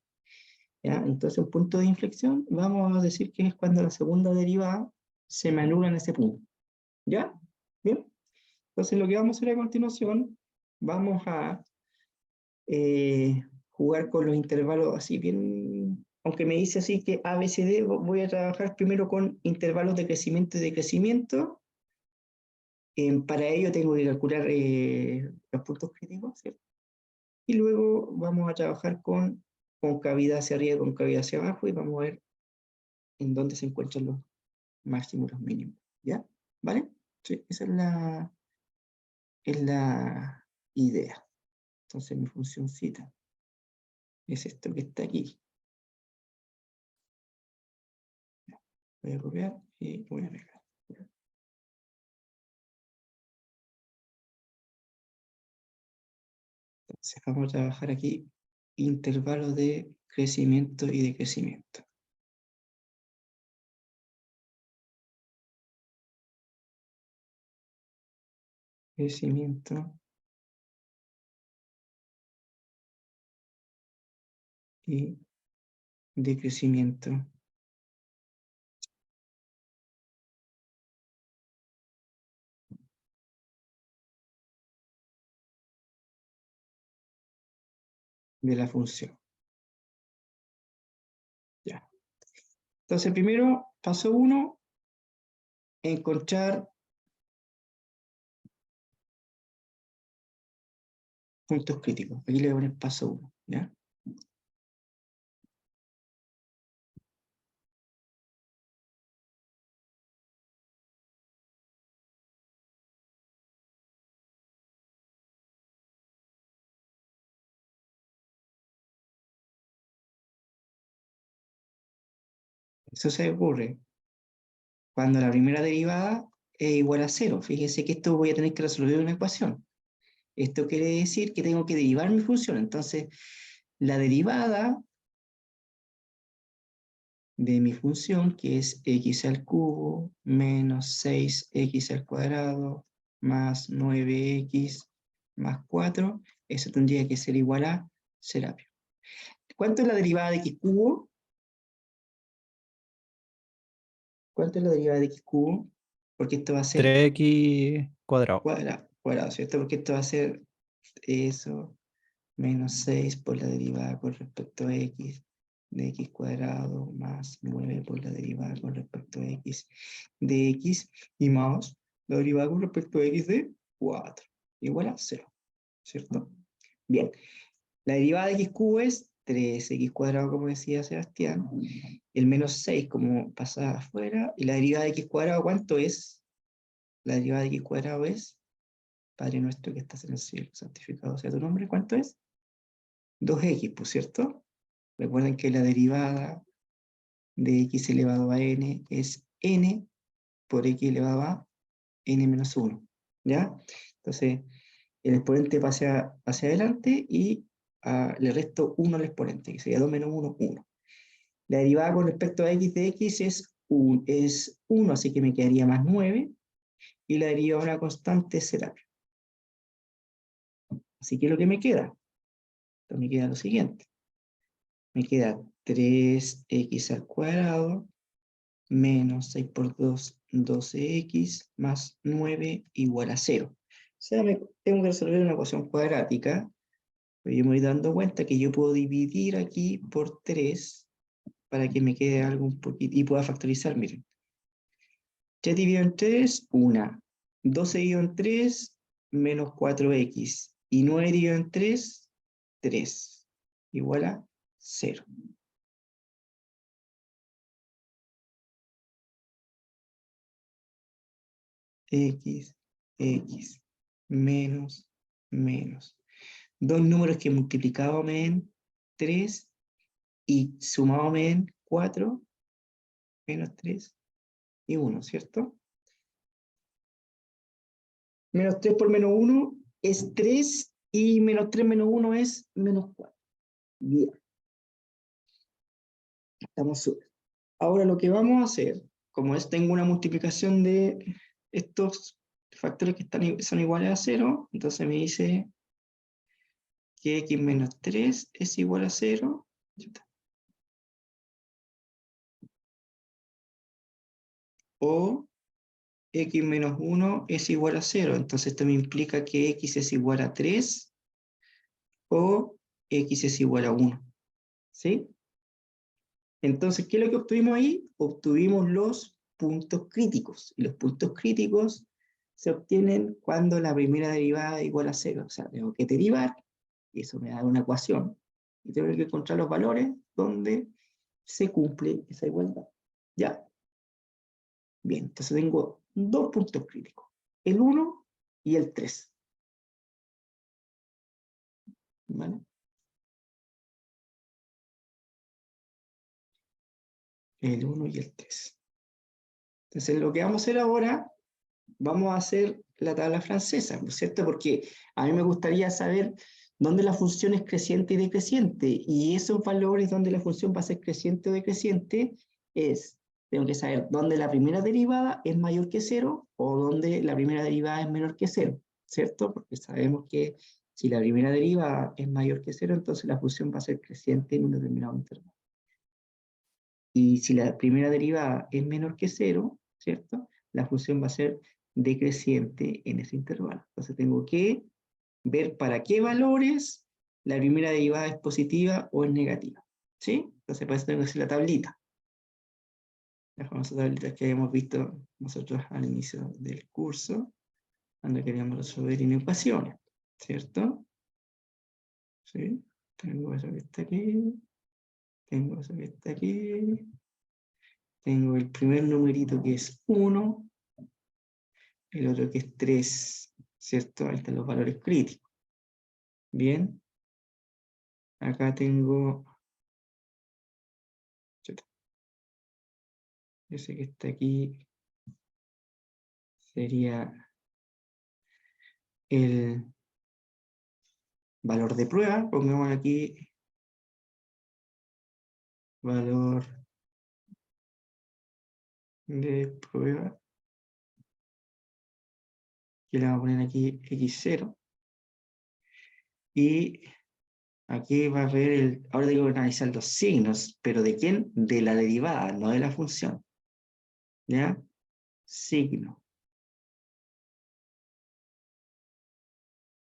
[SPEAKER 1] ¿Ya? Entonces, un punto de inflexión, vamos a decir que es cuando la segunda derivada se me anula en ese punto. ¿Ya? ¿Bien? Entonces, lo que vamos a hacer a continuación, vamos a jugar con los intervalos así bien, aunque me dice así que A, B, C, D, voy a trabajar primero con intervalos de crecimiento y decrecimiento. Para ello tengo que calcular los puntos críticos, ¿cierto? Y luego vamos a trabajar con concavidad hacia arriba y concavidad hacia abajo y vamos a ver en dónde se encuentran los máximos y los mínimos. ¿Ya? ¿Vale? Sí, esa es la idea. Entonces mi funcióncita es esto que está aquí. Voy a copiar y voy a pegar. Entonces vamos a trabajar aquí intervalos de crecimiento y decrecimiento. Crecimiento y decrecimiento de la función. Ya. Entonces, primero, paso 1, encontrar puntos críticos. Aquí le voy a poner paso 1, ¿ya? Eso se ocurre cuando la primera derivada es igual a 0. Fíjense que esto voy a tener que resolver una ecuación. Esto quiere decir que tengo que derivar mi función. Entonces, la derivada de mi función, que es x al cubo menos 6x al cuadrado más 9x más 4, eso tendría que ser igual a Serapio. ¿Cuánto es la derivada de x cubo? ¿Cuánto es la derivada de x cubo? Porque esto va a ser
[SPEAKER 2] 3x cuadrado.
[SPEAKER 1] cuadrado, ¿cierto? Porque esto va a ser eso menos 6 por la derivada con respecto a x de x cuadrado más 9 por la derivada con respecto a x de x y más la derivada con respecto a x de 4. igual a 0, ¿cierto? Bien, la derivada de x cubo es 3x cuadrado, como decía Sebastián, el menos 6 como pasaba afuera, y la derivada de x cuadrado, ¿cuánto es? La derivada de x cuadrado es, Padre nuestro que estás en el cielo, santificado sea tu nombre, ¿cuánto es? 2x, pues, ¿cierto? Recuerden que la derivada de x elevado a n es n por x elevado a n menos 1, ¿ya? Entonces, el exponente pasa hacia adelante y le resto 1 al exponente, que sería 2 menos 1, 1. La derivada con respecto a x de x es 1, así que me quedaría más 9, y la derivada de una constante será. Así que lo que me queda, entonces me queda lo siguiente. Me queda 3x al cuadrado menos 6 por 2, 12x, más 9 igual a 0. O sea, tengo que resolver una ecuación cuadrática, pero yo me voy dando cuenta que yo puedo dividir aquí por 3 para que me quede algo un poquito, y pueda factorizar, miren. 3 dividido en 3, 1. 12 dividido en 3, menos 4x. Y 9 dividido en 3, 3. Igual a 0. X, X, menos, menos. Dos números que multiplicado me den 3 y sumado me den 4, menos 3 y 1, ¿cierto? Menos 3 por menos 1 es 3 y menos 3 menos 1 es menos 4. Bien. Estamos súper. Ahora lo que vamos a hacer, como tengo una multiplicación de estos factores que son iguales a 0, entonces me dice que x menos 3 es igual a 0. O x menos 1 es igual a 0. Entonces esto me implica que x es igual a 3 o x es igual a 1. ¿Sí? Entonces, ¿qué es lo que obtuvimos ahí? Obtuvimos los puntos críticos. Y los puntos críticos se obtienen cuando la primera derivada es igual a 0. O sea, tengo que derivar, y eso me da una ecuación, y tengo que encontrar los valores donde se cumple esa igualdad. ¿Ya? Bien, entonces tengo dos puntos críticos, el 1 y el 3. ¿Vale? El 1 y el 3. Entonces, lo que vamos a hacer ahora, vamos a hacer la tabla francesa, ¿no es cierto? Porque a mí me gustaría saber dónde la función es creciente y decreciente, y esos valores donde la función va a ser creciente o decreciente tengo que saber dónde la primera derivada es mayor que 0 o dónde la primera derivada es menor que 0, ¿cierto? Porque sabemos que si la primera derivada es mayor que 0, entonces la función va a ser creciente en un determinado intervalo. Y si la primera derivada es menor que 0, ¿cierto? La función va a ser decreciente en ese intervalo. Entonces tengo que ver para qué valores la primera derivada es positiva o es negativa. ¿Sí? Entonces para eso tengo que hacer la tablita. La famosa tablita que habíamos visto nosotros al inicio del curso, cuando queríamos resolver inecuaciones. ¿Cierto? ¿Sí? Tengo eso que está aquí. Tengo eso que está aquí. Tengo el primer numerito que es 1, el otro que es 3, ¿cierto? Ahí están los valores críticos. Bien. Acá tengo ese que está aquí, sería el valor de prueba. Pongamos aquí valor de prueba, que le vamos a poner aquí x0. Y aquí va a ver ahora tengo que analizar los signos, pero ¿de quién? De la derivada, no de la función. ¿Ya? Signo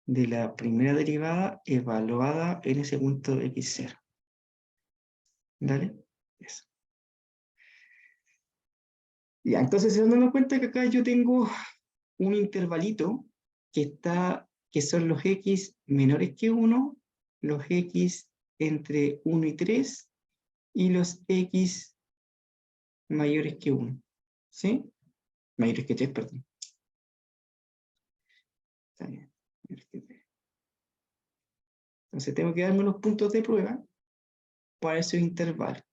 [SPEAKER 1] de la primera derivada evaluada en ese punto x0. ¿Dale? Eso. Ya, entonces se dan cuenta que acá yo tengo un intervalito que está que son los x menores que 1, los x entre 1 y 3, y los x mayores que 1. ¿Sí? Mayores que 3, perdón. Está bien. Mayores que 3. Entonces tengo que darme los puntos de prueba para esos intervalos.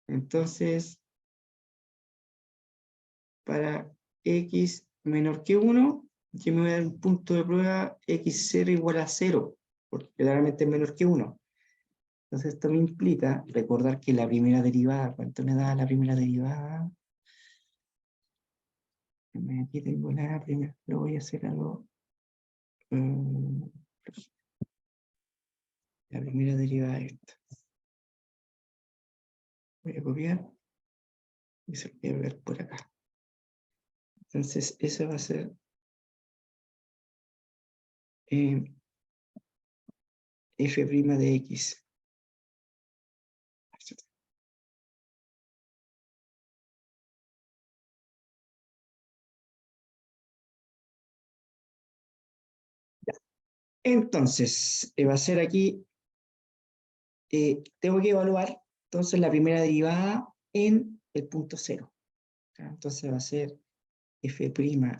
[SPEAKER 1] Entonces, para x menor que 1, yo me voy a dar un punto de prueba x0 igual a 0, porque claramente es menor que 1. Entonces esto me implica recordar que la primera derivada, ¿cuánto me da la primera derivada? Aquí tengo la primera, lo voy a hacer algo. La primera derivada es esta. Voy a copiar y se lo voy a ver por acá. Entonces esa va a ser f' de x. Entonces, va a ser aquí, tengo que evaluar entonces la primera derivada en el punto 0. Entonces va a ser f'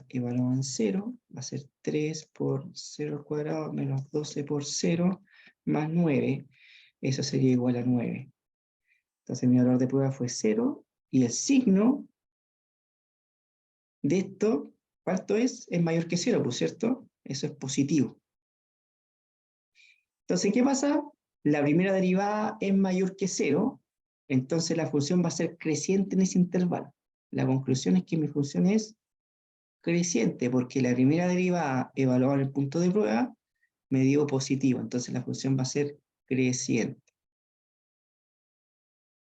[SPEAKER 1] evaluado en 0, va a ser 3 por 0 al cuadrado menos 12 por 0 más 9. Eso sería igual a 9. Entonces mi valor de prueba fue 0 y el signo de esto, ¿cuánto es? Es mayor que 0, ¿por cierto? Eso es positivo. Entonces, ¿qué pasa? La primera derivada es mayor que 0, entonces la función va a ser creciente en ese intervalo. La conclusión es que mi función es creciente, porque la primera derivada evaluada en el punto de prueba me dio positivo, entonces la función va a ser creciente.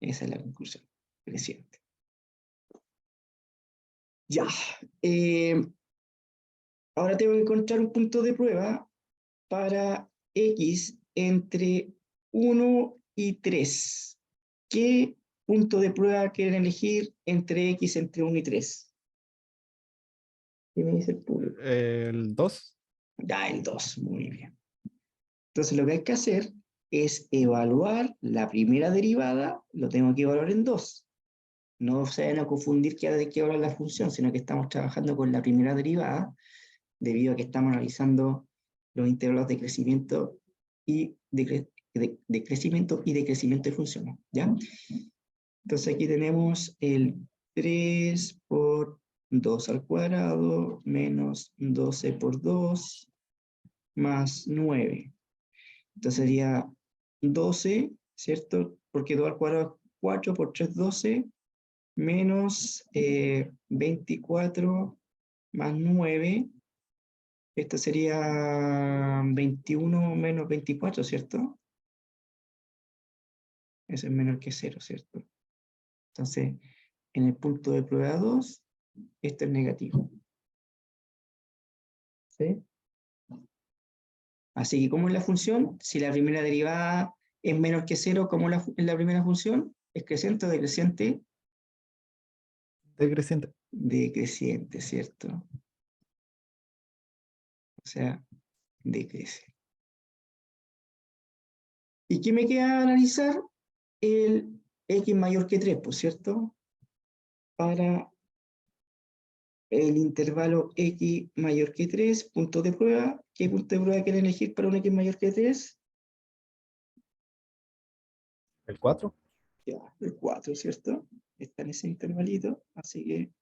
[SPEAKER 1] Esa es la conclusión, creciente. Ya. Ahora tengo que encontrar un punto de prueba para x entre 1 y 3. ¿Qué punto de prueba quieren elegir entre x entre 1 y 3? ¿Qué me dice el público?
[SPEAKER 2] El 2.
[SPEAKER 1] Ya, el 2, muy bien. Entonces lo que hay que hacer es evaluar la primera derivada, lo tengo que evaluar en 2. No se vayan a confundir que ahora hay que evaluar la función, sino que estamos trabajando con la primera derivada, debido a que estamos analizando los intervalos de crecimiento y de crecimiento y decrecimiento de funciones, ¿ya? Entonces aquí tenemos el 3 por 2 al cuadrado menos 12 por 2 más 9. Entonces sería 12, ¿cierto? Porque 2 al cuadrado es 4 por 3, 12, menos 24 más 9. Esto sería 21 menos 24, ¿cierto? Eso es menor que 0, ¿cierto? Entonces, en el punto de prueba 2, esto es negativo. ¿Sí? Así que, ¿cómo es la función? Si la primera derivada es menor que 0, ¿cómo es la primera función? ¿Es creciente o decreciente?
[SPEAKER 2] Decreciente.
[SPEAKER 1] Decreciente, ¿cierto? O sea, decrece. ¿Y qué me queda analizar? El x mayor que 3, ¿por cierto? Para el intervalo x mayor que 3, punto de prueba. ¿Qué punto de prueba quieren elegir para un x mayor que 3?
[SPEAKER 2] El 4.
[SPEAKER 1] Ya, el 4, ¿cierto? Está en ese intervalito, así que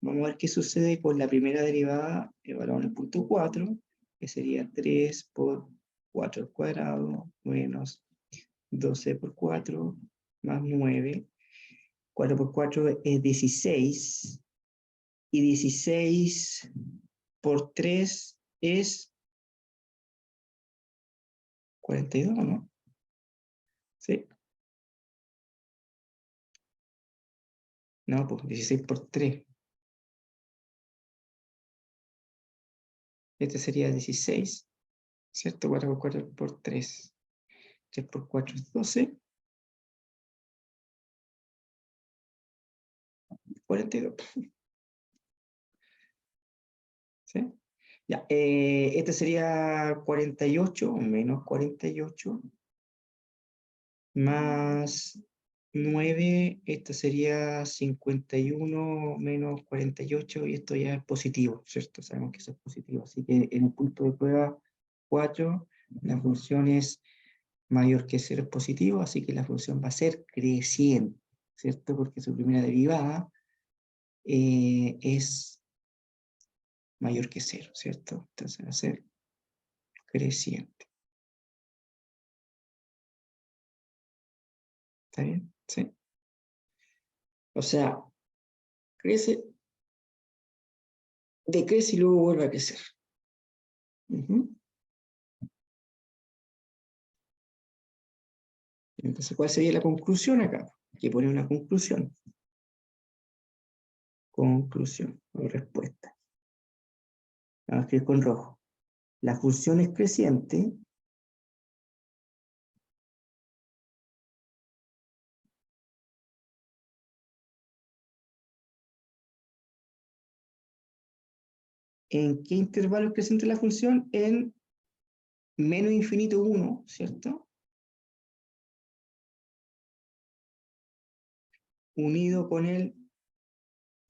[SPEAKER 1] vamos a ver qué sucede con la primera derivada evaluada en el punto 4, que sería 3 por 4 al cuadrado menos 12 por 4 más 9. 4 por 4 es 16, y 16 por 3 es 42, ¿no? ¿Sí? No, pues 16 por 3. Este sería 16, ¿cierto? 4 por 4 por 3. 3 por 4 es 12. 42. ¿Sí? Ya, este sería 48 menos 48 más 9, esto sería 51 menos 48 y esto ya es positivo, ¿cierto? Sabemos que eso es positivo, así que en el punto de prueba 4 la función es mayor que 0 es positivo, así que la función va a ser creciente, ¿cierto? Porque su primera derivada es mayor que 0, ¿cierto? Entonces va a ser creciente. ¿Está bien? Sí. O sea, crece, decrece y luego vuelve a crecer. Entonces, ¿cuál sería la conclusión acá? Aquí pone una conclusión. Conclusión o respuesta. Vamos a escribir con rojo. La función es creciente ¿en qué intervalo es creciente la función? En menos infinito 1, ¿cierto? Unido con el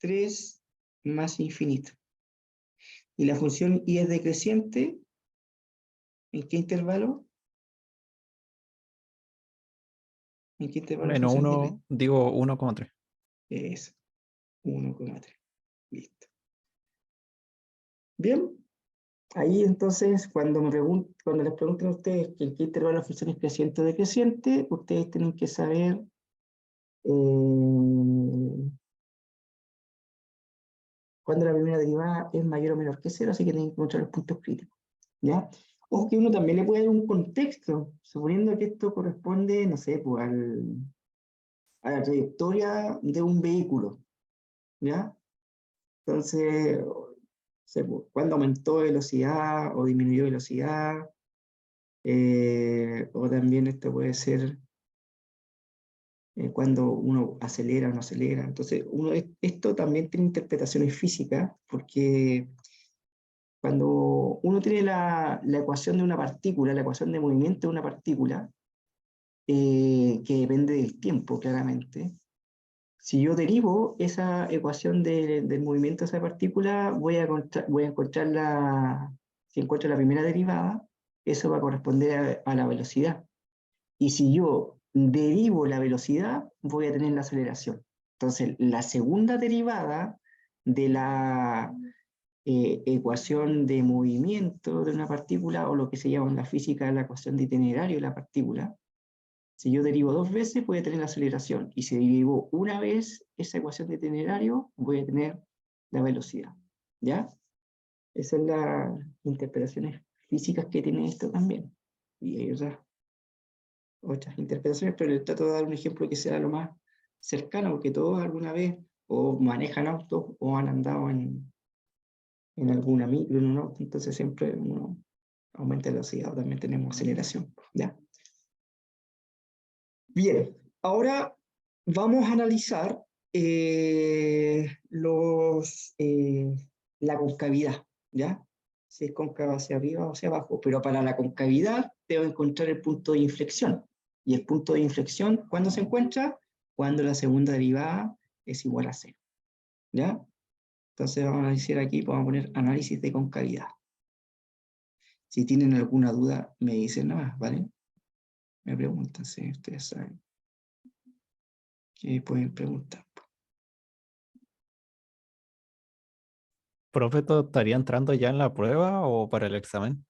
[SPEAKER 1] 3 más infinito. Y la función y es decreciente, ¿en qué intervalo? ¿En qué intervalo la
[SPEAKER 2] Menos
[SPEAKER 1] función es
[SPEAKER 2] 1, digo 1,3.
[SPEAKER 1] es 1,3. Listo. Bien, ahí entonces, cuando les pregunten a ustedes que en qué intervalo la función es creciente o decreciente, ustedes tienen que saber cuando la primera derivada es mayor o menor que cero, así que tienen que encontrar los puntos críticos. ¿Ya? O que uno también le puede dar un contexto, suponiendo que esto corresponde, no sé, pues, a la trayectoria de un vehículo. ¿Ya? Entonces, no sé, pues, cuando aumentó velocidad o disminuyó velocidad, o también esto puede ser cuando uno acelera o no acelera. Entonces, esto también tiene interpretaciones físicas, porque cuando uno tiene la ecuación de una partícula, la ecuación de movimiento de una partícula, que depende del tiempo, claramente, si yo derivo esa ecuación del movimiento de esa partícula, voy a encontrar si encuentro la primera derivada, eso va a corresponder a la velocidad. Y si yo derivo la velocidad, voy a tener la aceleración. Entonces, la segunda derivada de la ecuación de movimiento de una partícula, o lo que se llama en la física la ecuación de itinerario de la partícula, si yo derivo dos veces, voy a tener la aceleración. Y si derivo una vez esa ecuación de itinerario, voy a tener la velocidad. ¿Ya? Esas son las interpretaciones físicas que tiene esto también. Y hay otras interpretaciones, pero les trato de dar un ejemplo que sea lo más cercano, porque todos alguna vez o manejan autos o han andado en alguna micro, en un auto, entonces siempre uno aumenta la velocidad o también tenemos aceleración. ¿Ya? Bien, ahora vamos a analizar la concavidad, ¿ya? Si es cóncava hacia arriba o hacia abajo, pero para la concavidad debo encontrar el punto de inflexión. Y el punto de inflexión, ¿cuándo se encuentra? Cuando la segunda derivada es igual a cero, ¿ya? Entonces vamos a analizar aquí, vamos a poner análisis de concavidad. Si tienen alguna duda, me dicen nada más, ¿vale? Me preguntan si ustedes saben que pueden preguntar.
[SPEAKER 2] ¿Profe, ¿todo estaría entrando ya en la prueba o para el examen?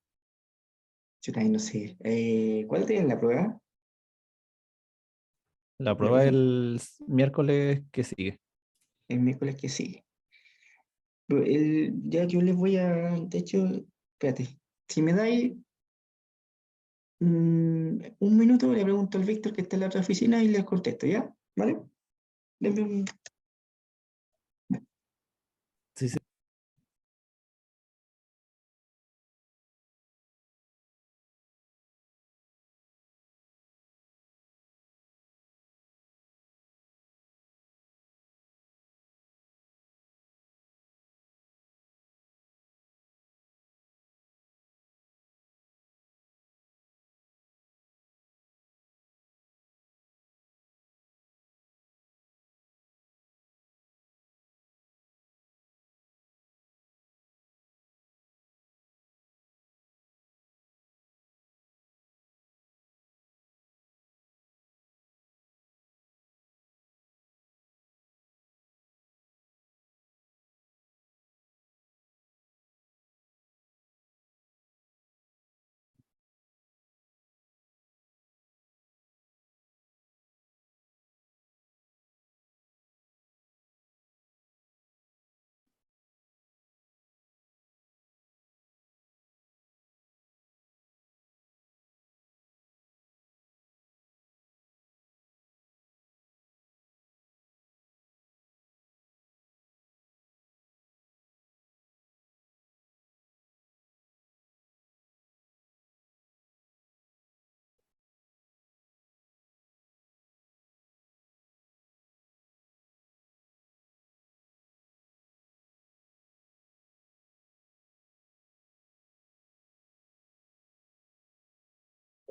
[SPEAKER 1] Yo también no sé. ¿Cuál tienen la prueba?
[SPEAKER 2] La
[SPEAKER 1] La
[SPEAKER 2] prueba
[SPEAKER 1] próxima,
[SPEAKER 2] miércoles que sigue.
[SPEAKER 1] el miércoles que sigue. Pero ya yo les voy a. De hecho, espérate. Si me dais un minuto, le pregunto al Víctor que está en la otra oficina y les contesto, ¿ya? ¿Vale? Denme un
[SPEAKER 2] Sí, sí.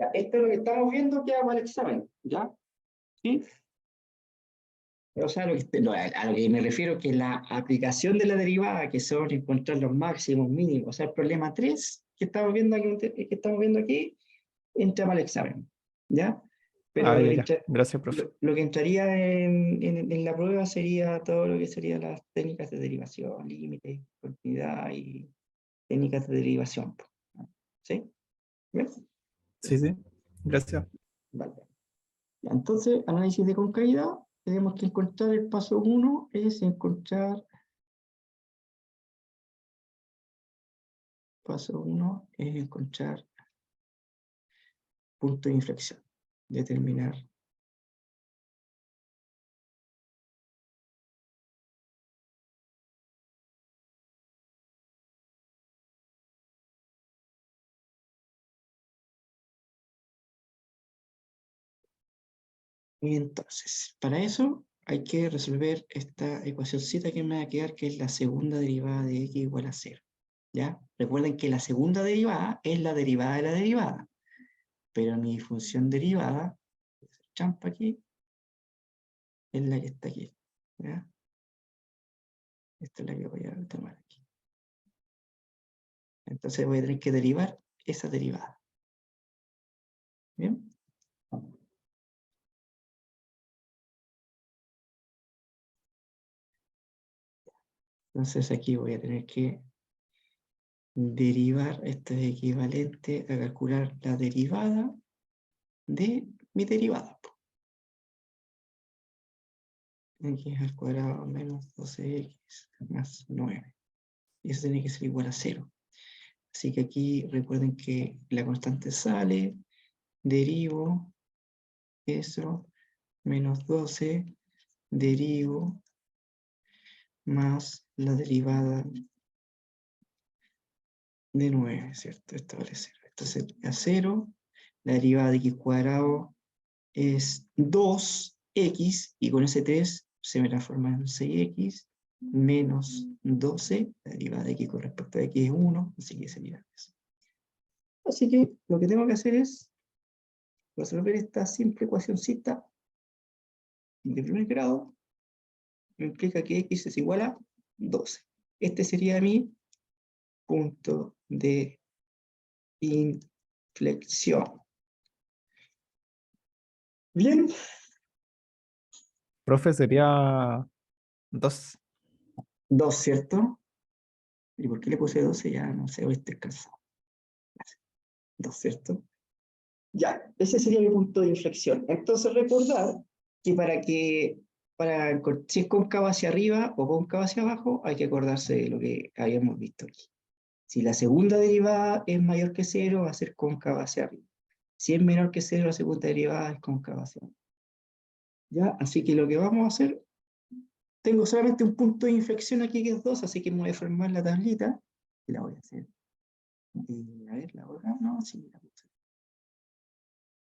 [SPEAKER 1] Ya, esto es lo que estamos viendo que hago el examen, ¿ya? ¿Sí? O sea, a lo que me refiero que la aplicación de la derivada, que son encontrar los máximos, mínimos, o sea, el problema 3 que estamos viendo aquí, entra para el examen, ¿ya? Pero
[SPEAKER 2] Ah, ya, ya. Gracias, profe.
[SPEAKER 1] lo que entraría en la prueba sería todo lo que serían las técnicas de derivación, límites, continuidad y técnicas de derivación. ¿Sí? ¿Bien?
[SPEAKER 2] Sí, sí. Gracias.
[SPEAKER 1] Vale. Ya, entonces, análisis de concavidad, tenemos que encontrar el paso 1, es encontrar, punto de inflexión, determinar. Y entonces, para eso hay que resolver esta ecuacióncita que me va a quedar, que es la segunda derivada de x igual a 0. ¿Ya? Recuerden que la segunda derivada es la derivada de la derivada, pero mi función derivada, trampa aquí, es la que está aquí. ¿Ya? Esta es la que voy a tomar aquí. Entonces voy a tener que derivar esa derivada. ¿Bien? Entonces aquí voy a tener que derivar, esto es equivalente a calcular la derivada de mi derivada. X al cuadrado menos 12x más 9. Y eso tiene que ser igual a 0. Así que aquí recuerden que la constante sale, derivo eso, menos 12, derivo más la derivada de 9, ¿cierto? Esto vale 0. Esto sería 0. La derivada de x cuadrado es 2x, y con ese 3 se me transforma en 6x, menos 12, la derivada de x con respecto a x es 1, así que sería eso. Así que lo que tengo que hacer es resolver esta simple ecuacióncita de primer grado, que implica que x es igual a 12. Este sería mi punto de inflexión. Bien,
[SPEAKER 2] Profe, sería 2.
[SPEAKER 1] 2, ¿cierto? ¿Y por qué le puse 12? Ya no sé, hoy estoy cansado. 2, ¿cierto? Ya, ese sería mi punto de inflexión. Entonces recordar que si es cóncavo hacia arriba o cóncavo hacia abajo, hay que acordarse de lo que habíamos visto aquí. Si la segunda derivada es mayor que 0, va a ser cóncava hacia arriba. Si es menor que 0, la segunda derivada es cóncava hacia abajo. ¿Ya? Así que lo que vamos a hacer, tengo solamente un punto de inflexión aquí que es 2, así que me voy a formar la tablita, y la voy a hacer. A ver, la otra, no, sí, la puse.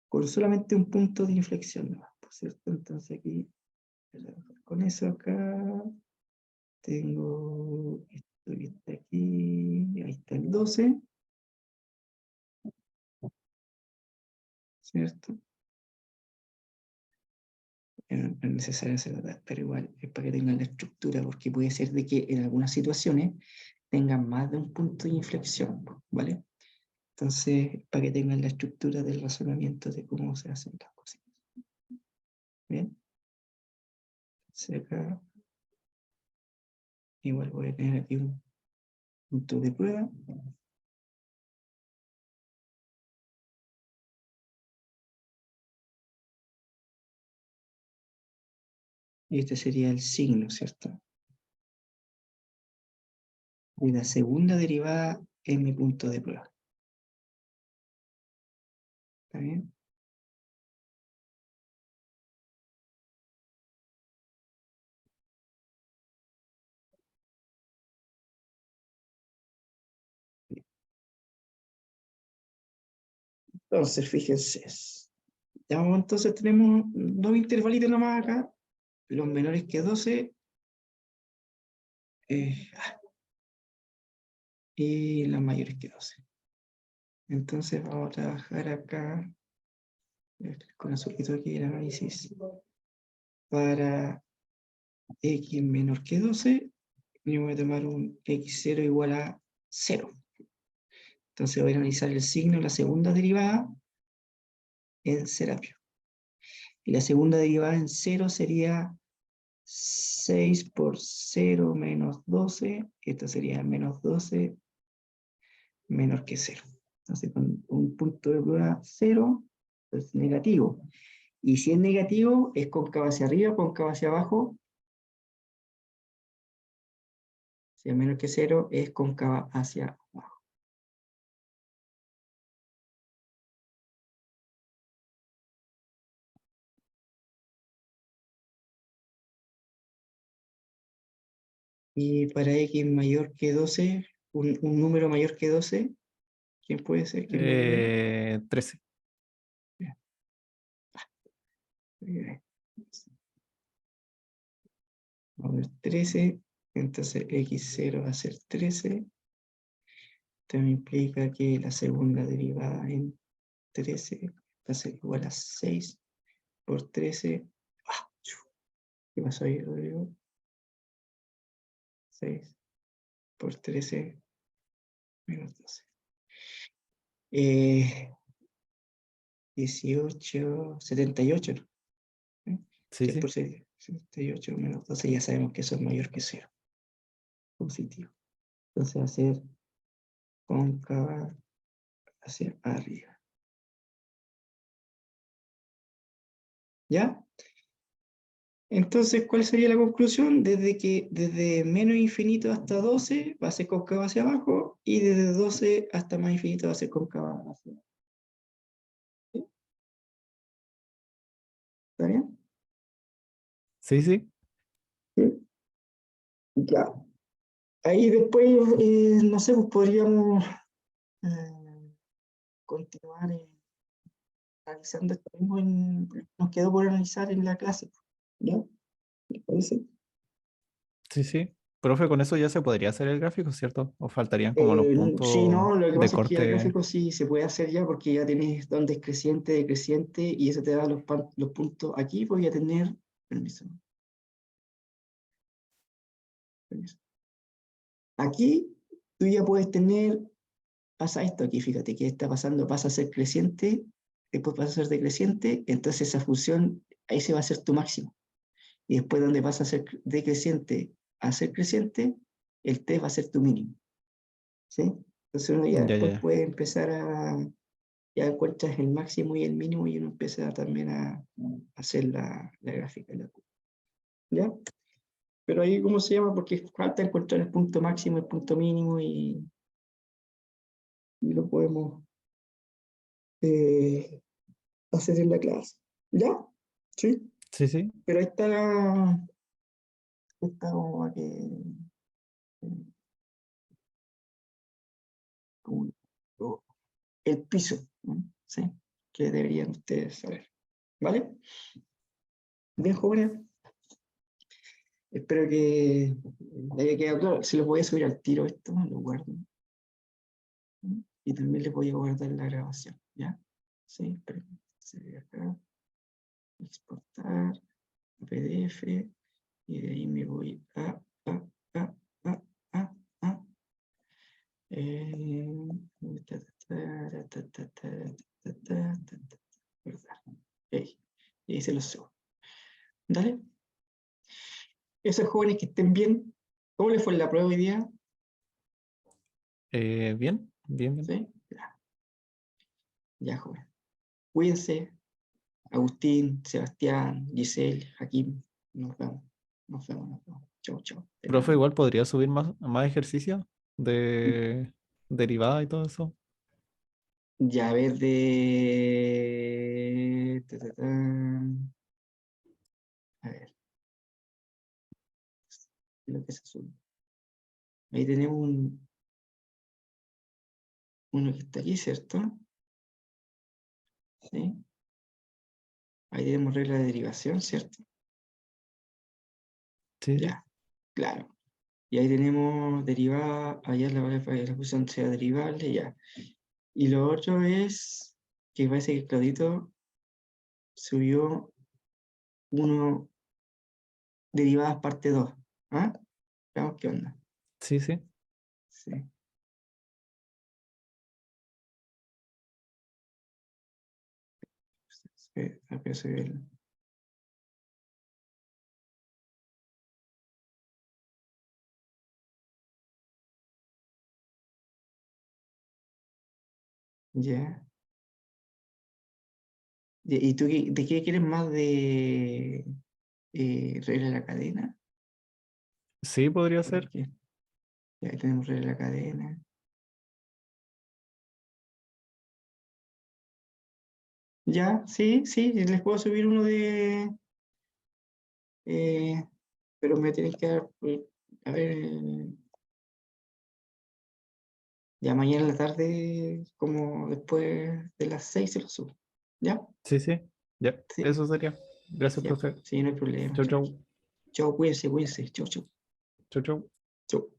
[SPEAKER 1] Con solamente un punto de inflexión, ¿no? ¿Por cierto? Entonces aquí, con eso acá, tengo esto que está aquí, ahí está el 12, ¿cierto? No es necesario hacerlo, pero igual es para que tengan la estructura, porque puede ser de que en algunas situaciones tengan más de un punto de inflexión, ¿vale? Entonces, para que tengan la estructura del razonamiento de cómo se hacen las cosas. Bien. Entonces acá, igual voy a tener aquí un punto de prueba. Y este sería el signo, ¿cierto? Y la segunda derivada es mi punto de prueba. ¿Está bien? Entonces, fíjense. Ya, entonces tenemos dos intervalitos nomás acá. Los menores que 12 y los mayores que 12. Entonces vamos a trabajar acá con azulito aquí el análisis para x menor que 12, yo voy a tomar un x0 igual a 0. Entonces voy a analizar el signo de la segunda derivada en Serapio. Y la segunda derivada en 0 sería 6 por 0 menos 12. Esto sería menos 12 menor que 0. Entonces con un punto de prueba 0 es negativo. Y si es negativo, es cóncavo hacia arriba, cóncavo hacia abajo. Si es menor que 0, es cóncava hacia abajo. Y para x mayor que 12, un número mayor que 12, ¿quién puede ser? ¿Quién me ayuda?
[SPEAKER 2] 13.
[SPEAKER 1] Vamos a ver 13, entonces x0 va a ser 13. Esto me implica que la segunda derivada en 13 va a ser igual a 6 por 13. ¿Qué pasó ahí, Rodrigo? 6 por 13 menos 12. 18, 78, ¿no?
[SPEAKER 2] Sí,
[SPEAKER 1] 6
[SPEAKER 2] sí.
[SPEAKER 1] por 6, 78 menos 12, ya sabemos que eso es mayor que 0. Positivo. Entonces va a ser cóncava hacia arriba. ¿Ya? Entonces, ¿cuál sería la conclusión? Desde menos infinito hasta 12 va a ser cóncava hacia abajo y desde 12 hasta más infinito va a ser cóncava hacia abajo. ¿Está bien?
[SPEAKER 2] Sí, sí.
[SPEAKER 1] ¿Sí? Ya. Ahí después, no sé, pues podríamos continuar analizando esto mismo. Nos quedó por analizar en la clase. ¿Ya? ¿Les parece?
[SPEAKER 2] Sí, sí. Profe, con eso ya se podría hacer el gráfico, ¿cierto? ¿O faltarían como los
[SPEAKER 1] Sí,
[SPEAKER 2] puntos
[SPEAKER 1] no, lo que
[SPEAKER 2] de
[SPEAKER 1] pasa es que ya el
[SPEAKER 2] corte?
[SPEAKER 1] gráfico sí se puede hacer ya porque ya tenés donde es creciente, decreciente y eso te da los puntos. Aquí voy a tener, permiso, permiso. Aquí tú ya puedes tener, pasa esto aquí, fíjate que está pasando, pasa a ser creciente, después pasa a ser decreciente, entonces esa función, ahí se va a ser tu máximo. Y después donde pasa a ser decreciente a ser creciente, el t va a ser tu mínimo. ¿Sí? Entonces uno ya
[SPEAKER 2] Ya,
[SPEAKER 1] después
[SPEAKER 2] ya.
[SPEAKER 1] puede empezar ya encuentras el máximo y el mínimo y uno empieza también a hacer la gráfica. ¿Ya? Pero ahí, ¿cómo se llama? Porque falta encontrar el punto máximo, el punto mínimo y lo podemos eh, hacer en la clase. ¿Ya? Sí.
[SPEAKER 2] Sí, sí.
[SPEAKER 1] Pero ahí está como a que, como el piso, ¿no? ¿Sí? Que deberían ustedes saber. ¿Vale? Bien, jóvenes. Espero que le haya quedado claro. Se los voy a subir al tiro esto, lo guardo. Y también les voy a guardar la grabación, ¿ya? Sí, pero acá, exportar, PDF, y de ahí me voy a, a, a, a, y ahí se los subo. ¿Dale? Esos jóvenes que estén bien, ¿cómo les fue la prueba hoy día?
[SPEAKER 2] Bien, bien, bien.
[SPEAKER 1] ¿Sí? Ya, joven. Cuídense. Agustín, Sebastián, Giselle, Jaquín, nos vemos. Nos vemos, nos vemos. Chau, chau.
[SPEAKER 2] Profe, igual podría subir más ejercicios de derivada y todo eso.
[SPEAKER 1] Ya, a ver, de... A ver, lo que es azul. Ahí tenemos uno que está aquí, ¿cierto? Sí. Ahí tenemos regla de derivación, ¿cierto?
[SPEAKER 2] Sí, sí.
[SPEAKER 1] Ya, claro. Y ahí tenemos derivada, allá la función sea derivable, ya. Y lo otro es, que parece que Claudito subió 1 derivadas parte 2. ¿Ah? Veamos qué onda.
[SPEAKER 2] Sí, sí.
[SPEAKER 1] Sí. Acá se ve ya. ¿Y tú de qué quieres más de regla de la cadena?
[SPEAKER 2] Sí, podría ser.
[SPEAKER 1] Porque ya tenemos regla de la cadena. Ya, sí, sí, les puedo subir uno de... pero me tienen que dar, a ver, ya mañana en la tarde, como después de las 6 se lo subo. ¿Ya?
[SPEAKER 2] Sí, sí. Ya,
[SPEAKER 1] Sí,
[SPEAKER 2] eso sería. Gracias,
[SPEAKER 1] ya,
[SPEAKER 2] profe.
[SPEAKER 1] sí, no hay problema.
[SPEAKER 2] Chau,
[SPEAKER 1] Chao,
[SPEAKER 2] chau.
[SPEAKER 1] chao, cuídense, cuídense. Chao, chao.
[SPEAKER 2] Chau, chau.
[SPEAKER 1] Chao.